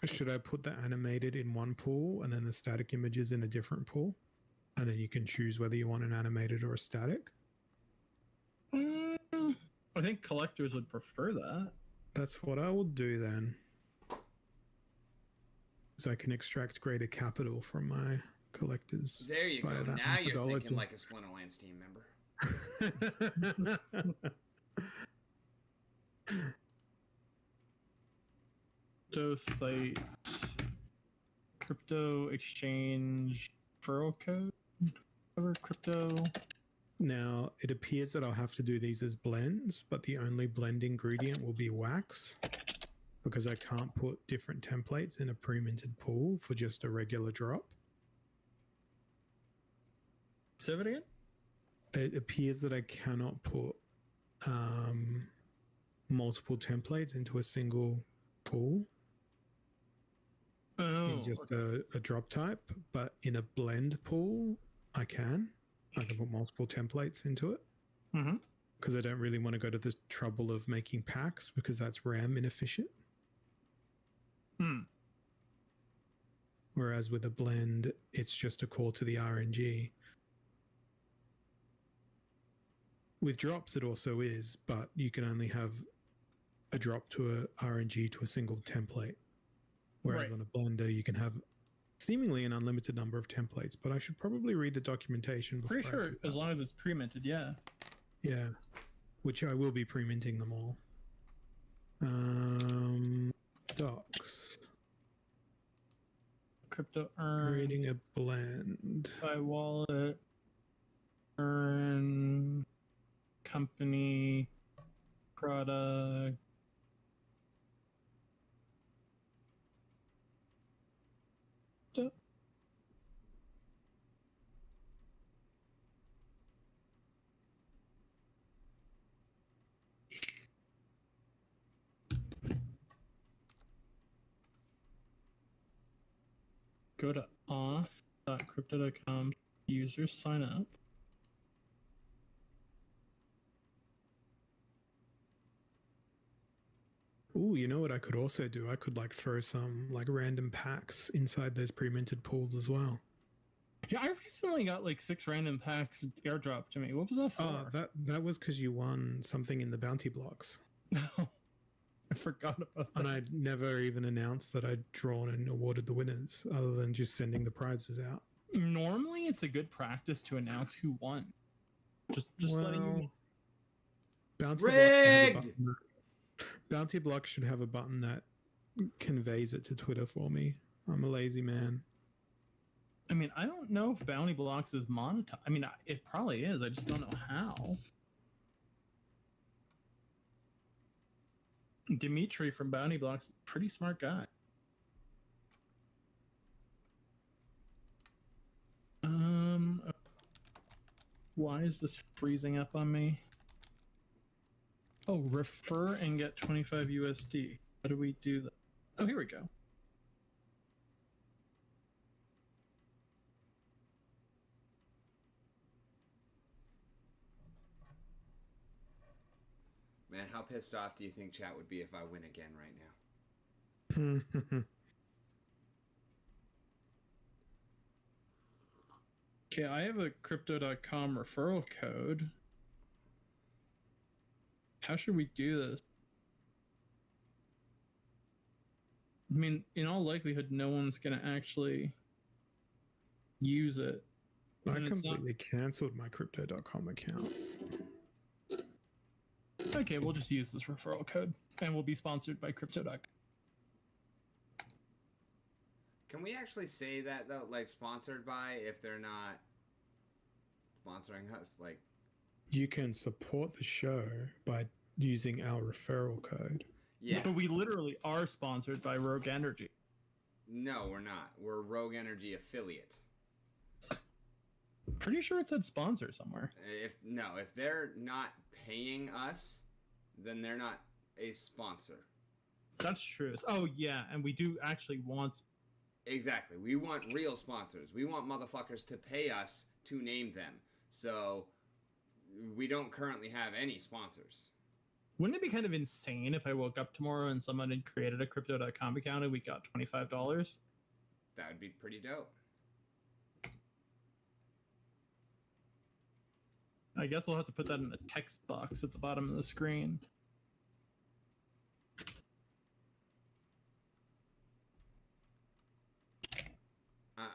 should I put the animated in one pool and then the static images in a different pool, and then you can choose whether you want an animated or a static? I think collectors would prefer that. That's what I will do then, so I can extract greater capital from my collectors. There you go. via that Now you're methodology. thinking like a Splinterlands team member. Crypto site, crypto exchange, referral code, whatever, crypto. Now, it appears that I'll have to do these as blends, but the only blend ingredient will be wax, because I can't put different templates in a pre-minted pool for just a regular drop. Say it again? It appears that I cannot put multiple templates into a single pool in just a drop type, but in a blend pool, I can put multiple templates into it. Mm-hmm. Because I don't really want to go to the trouble of making packs, because that's RAM inefficient. Whereas with a blend, it's just a call to the RNG. With drops, it also is, but you can only have a drop to a RNG to a single template. Whereas on a blender, you can have seemingly an unlimited number of templates, but I should probably read the documentation before. Pretty sure, as long as it's pre-minted, yeah. Yeah, which I will be pre-minting them all. Docs. Crypto earn. Creating a blend. By wallet. Earn. Company. Product. Go to off.crypto.com, users sign up. Ooh, you know what I could also do? I could like throw some like random packs inside those pre-minted pools as well. Yeah, I recently got like 6 random packs airdropped to me. What was that for? Oh, that was because you won something in the bounty blocks. No, I forgot about that. And I'd never even announced that I'd drawn and awarded the winners, other than just sending the prizes out. Normally, it's a good practice to announce who won. Just letting you know. Bounty Blocks should have a button that conveys it to Twitter for me. I'm a lazy man. I mean, I don't know if Bounty Blocks is monetized. I mean, it probably is. I just don't know how. Dimitri from Bounty Blocks, pretty smart guy. Why is this freezing up on me? Oh, refer and get 25 USD. How do we do that? Oh, here we go. Man, how pissed off do you think chat would be if I win again right now? Okay, I have a crypto.com referral code. How should we do this? I mean, in all likelihood, no one's going to actually use it. I completely cancelled my crypto.com account. Okay, we'll just use this referral code, and we'll be sponsored by crypto.com. Can we actually say that, though? Like, sponsored by, if they're not sponsoring us? Like, you can support the show by using our referral code. Yeah. But we literally are sponsored by Rogue Energy. No, we're not. We're a Rogue Energy affiliate. Pretty sure it said sponsor somewhere. If they're not paying us, then they're not a sponsor. That's true. Oh, yeah, and we do actually want... Exactly. We want real sponsors. We want motherfuckers to pay us to name them. So, we don't currently have any sponsors. Wouldn't it be kind of insane if I woke up tomorrow and someone had created a crypto.com account and we got $25? That would be pretty dope. I guess we'll have to put that in the text box at the bottom of the screen.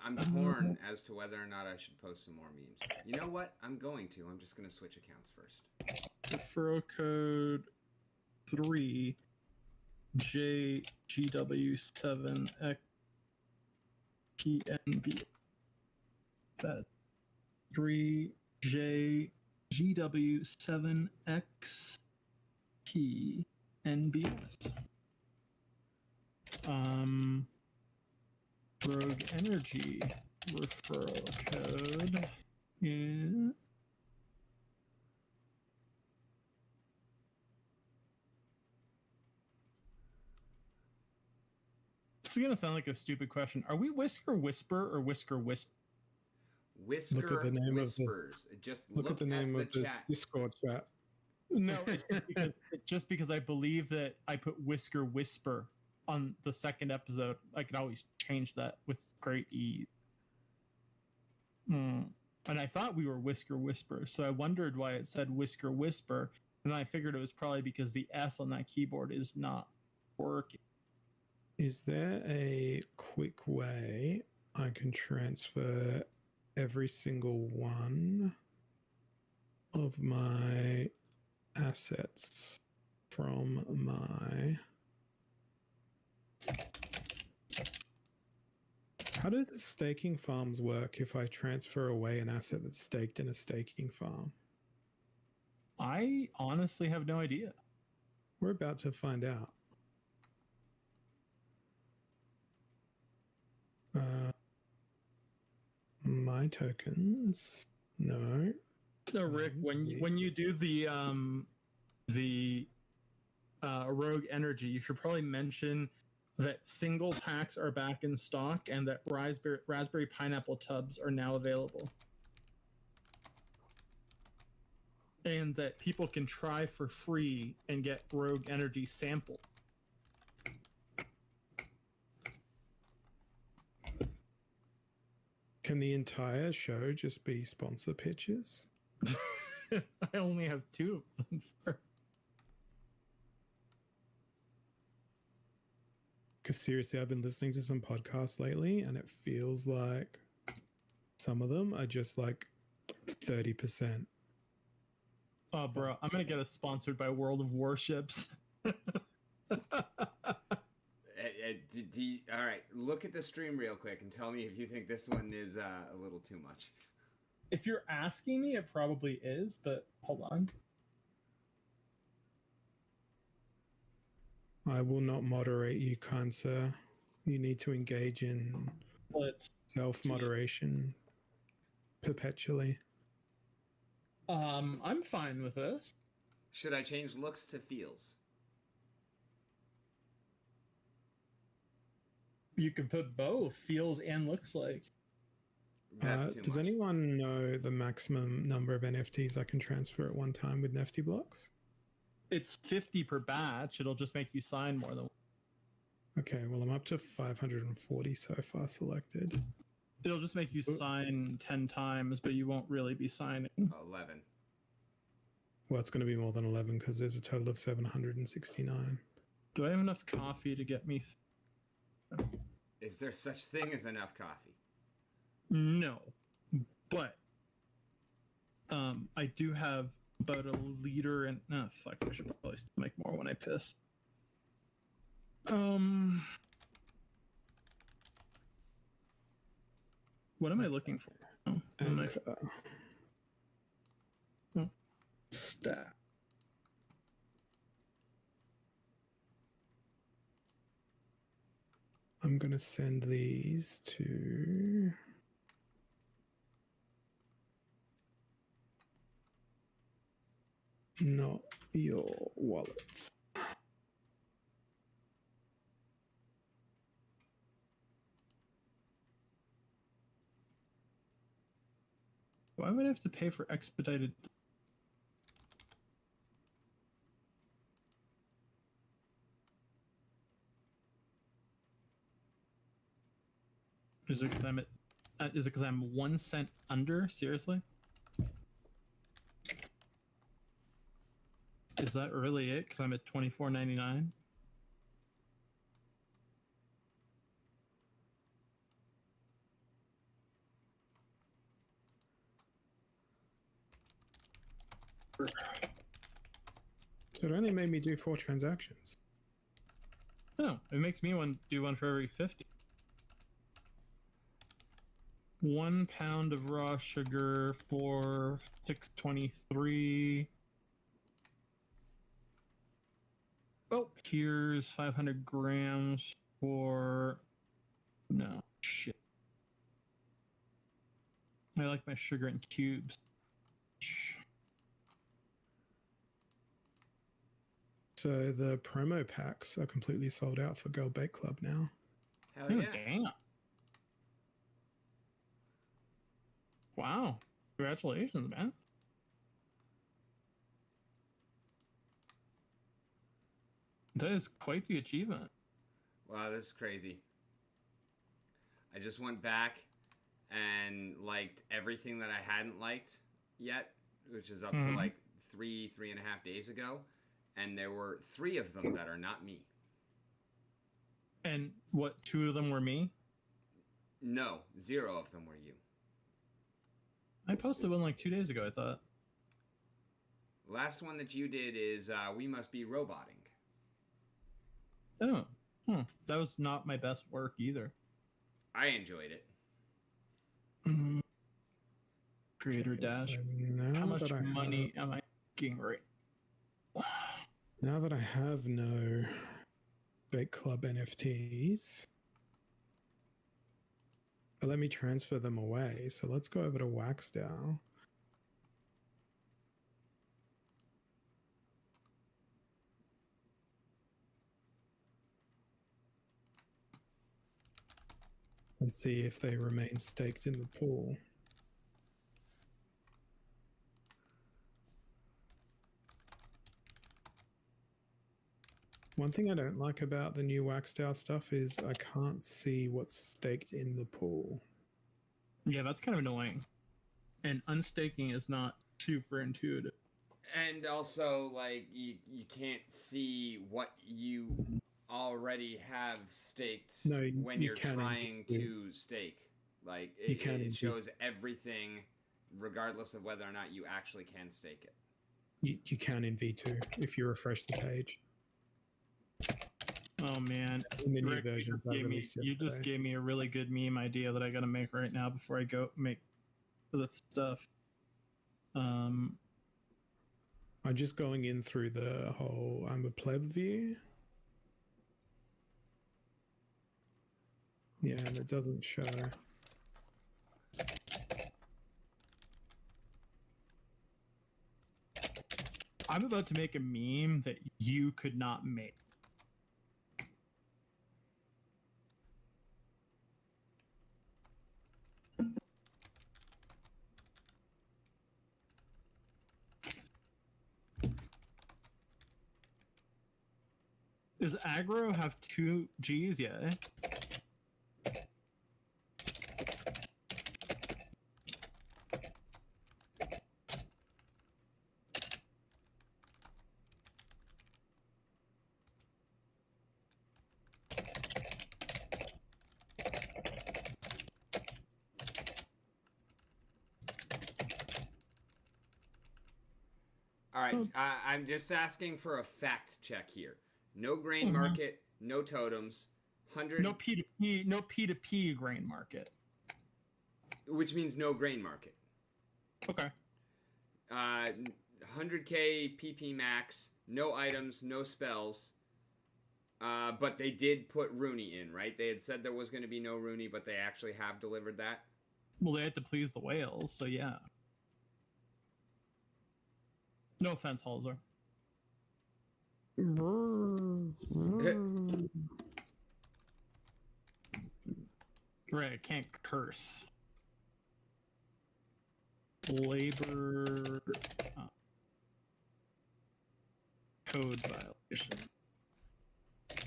I'm torn as to whether or not I should post some more memes. You know what? I'm going to. I'm just going to switch accounts first. Referral code 3 JGW7XPNB. That's 3JGW7XPNBS. Rogue Energy referral code is... This is gonna sound like a stupid question. Are we Whisker Whisper or Whisker Whisper? Whisker look at the name Whispers. Just look at the name of the chat. Discord chat. No, it's just because I believe that I put Whisker Whisper on the second episode. I could always change that with great ease. And I thought we were Whisker Whisper, so I wondered why it said Whisker Whisper, and I figured it was probably because the S on that keyboard is not working. Is there a quick way I can transfer every single one of my assets from my... How do the staking farms work if I transfer away an asset that's staked in a staking farm? I honestly have no idea. We're about to find out. My tokens? No. So Rick, when you do the Rogue Energy, you should probably mention that single packs are back in stock and that raspberry pineapple tubs are now available. And that people can try for free and get Rogue Energy sample. Can the entire show just be sponsor pitches? I only have 2 of them. Because seriously, I've been listening to some podcasts lately, and it feels like some of them are just like 30%. Oh, bro, I'm gonna get us sponsored by World of Warships. All right, look at the stream real quick and tell me if you think this one is a little too much. If you're asking me, it probably is, but hold on. I will not moderate you, kind sir. You need to engage in self-moderation perpetually. I'm fine with this. Should I change looks to feels? You can put both, feels and looks like. That's too Does much. anyone know the maximum number of NFTs I can transfer at one time with Nifty Blocks? It's 50 per batch. It'll just make you sign more than one. Okay, well, I'm up to 540 so far selected. It'll just make you sign 10 times, but you won't really be signing. 11. Well, it's going to be more than 11 because there's a total of 769. Do I have enough coffee to get me? Is there such thing as enough coffee? No, but I do have about a liter and fuck, I should probably make more when I piss. What am I looking for? Stat. I'm going to send these to... not your wallets. Why would I have to pay for expedited? Is it because I'm 1 cent under? Seriously? Is that really it? Because I'm at $24.99. So it only made me do 4 transactions. No, it makes me do one for every 50. 1 pound of raw sugar for $6.23. Oh, here's 500 grams for... No, shit. I like my sugar in cubes. So the promo packs are completely sold out for Girl Bake Club now. Hell yeah. Damn. Wow. Congratulations, man. That is quite the achievement. Wow, this is crazy. I just went back and liked everything that I hadn't liked yet, which is up to like 3.5 days ago. And there were 3 of them that are not me. And what, 2 of them were me? No, 0 of them were you. I posted one like 2 days ago, I thought. Last one that you did is We Must Be Roboting. Oh, that was not my best work either. I enjoyed it. Creator Okay, Dash. so How much money am I making right? Now that I have no Bake Club NFTs, let me transfer them away. So let's go over to Waxdow. And see if they remain staked in the pool. One thing I don't like about the new Waxdow stuff is I can't see what's staked in the pool. Yeah, that's kind of annoying. And unstaking is not super intuitive. And also, like, you can't see what you already have staked No, when you you're can in trying V2. to stake. Like, You can it in shows everything, regardless of whether or not you actually can stake it. You can in V2 if you refresh the page. Oh man, In the new Rick, versions that released you just yesterday. gave me a really good meme idea that I gotta make right now before I go make the stuff. I'm just going in through the whole I'm a pleb view. Yeah, and it doesn't show. I'm about to make a meme that you could not make. Does aggro have 2 G's yet? All right, Oh. I'm just asking for a fact check here. No grain Mhm. market, no totems, 100, No P2P, no P2P grain market. which means no grain market. Okay. 100k PP max, no items, no spells. But they did put Rooney in, right? They had said there was going to be no Rooney, but they actually have delivered that. Well, they had to please the whales, so yeah. No offense, Halzer. Right, I can't curse. Labor code violation. I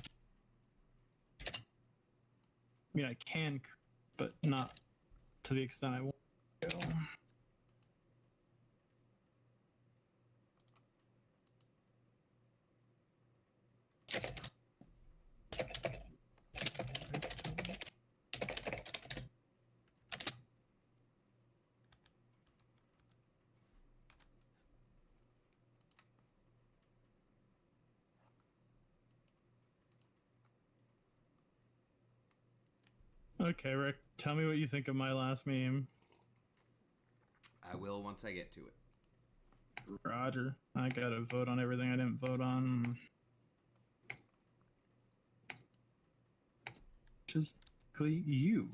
mean, I can, but not to the extent I want to go. Okay, Rick, tell me what you think of my last meme. I will once I get to it. Roger. I gotta vote on everything I didn't vote on. Just you.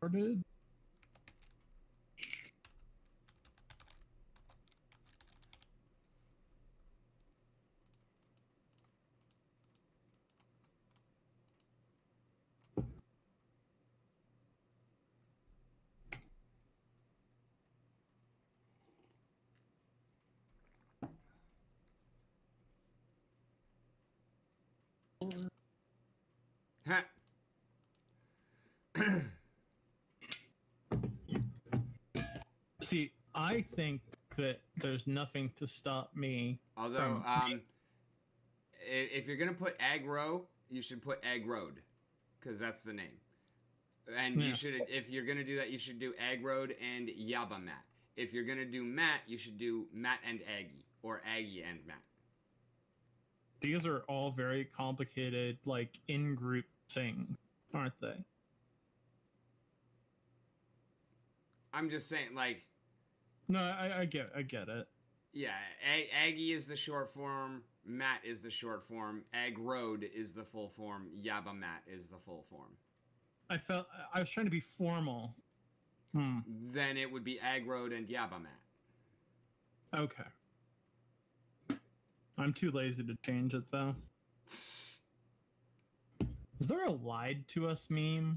Started. Ha! See, I think that there's nothing to stop me. Although, if you're gonna put aggro, you should put aggroed, because that's the name. And you should, if you're gonna do that, you should do aggroed and Yaba Matt. If you're gonna do Matt, you should do Matt and Aggie, or Aggie and Matt. These are all very complicated, like in-group things, aren't they? I'm just saying, like. No, I get it. Yeah, Aggie is the short form. Matt is the short form. Aggroed is the full form. Yaba Matt is the full form. I was trying to be formal. Then it would be aggroed and Yaba Matt. Okay. I'm too lazy to change it though. Is there a lied to us meme?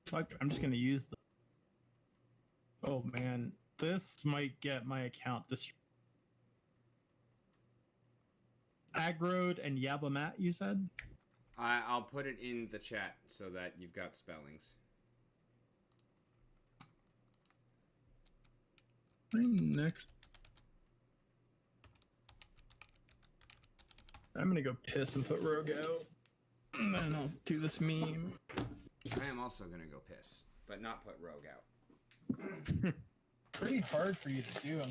Fuck, I'm just gonna use the. Oh man, this might get my account destroyed. Aggroed and Yabamat, you said? I'll put it in the chat so that you've got spellings. Next. I'm gonna go piss and put Rogue out. And then I'll do this meme. I am also gonna go piss, but not put Rogue out. Pretty hard for you to do. I'm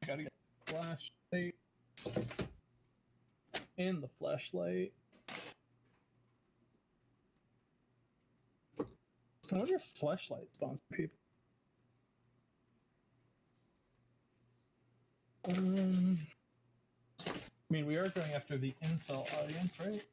gotta get the flashlight. And the flashlight. I wonder if flashlight spawns people. I mean, we are going after the incel audience, right?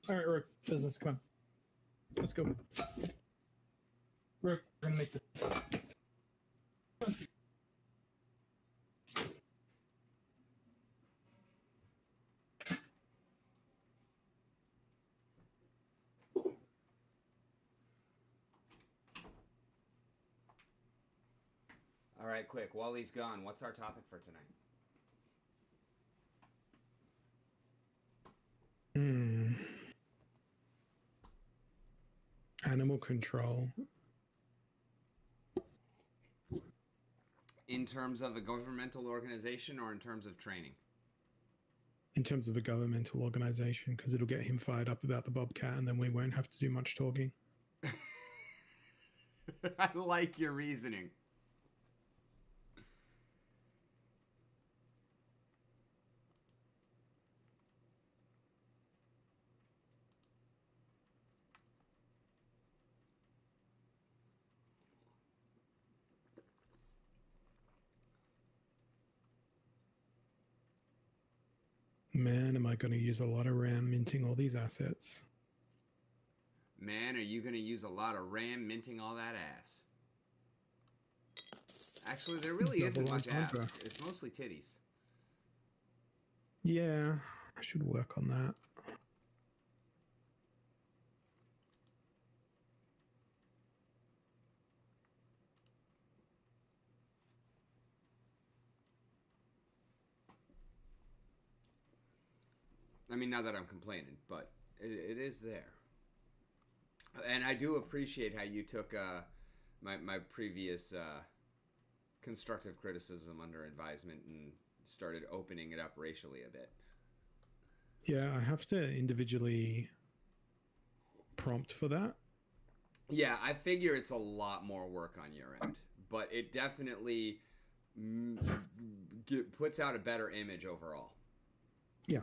All right, Rook, business, come on. Let's go. Rook, we're gonna make this. All right, quick. While he's gone, what's our topic for tonight? Animal control. In terms of a governmental organization or in terms of training? In terms of a governmental organization, because it'll get him fired up about the bobcat and then we won't have to do much talking. I like your reasoning. Man, am I going to use a lot of RAM minting all these assets. Man, are you going to use a lot of RAM minting all that ass? Actually, there really isn't much ass. It's mostly titties. Yeah, I should work on that. I mean, not that I'm complaining, but it is there. And I do appreciate how you took my previous constructive criticism under advisement and started opening it up racially a bit. Yeah, I have to individually prompt for that. Yeah, I figure it's a lot more work on your end, but it definitely puts out a better image overall. Yeah.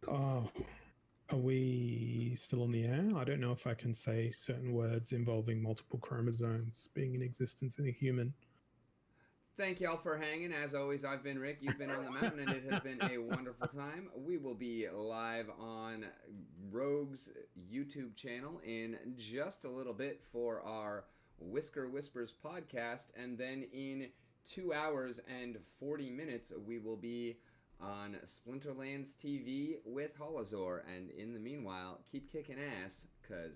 Oh, are we still on the air? I don't know if I can say certain words involving multiple chromosomes being in existence in a human. Thank y'all for hanging. As always, I've been Rick. You've been on the mountain, and it has been a wonderful time. We will be live on Rogue's YouTube channel in just a little bit for our Whisker Whispers podcast, and then in 2 hours and 40 minutes, we will be on Splinterlands TV with Holozor. And in the meanwhile, keep kicking ass, because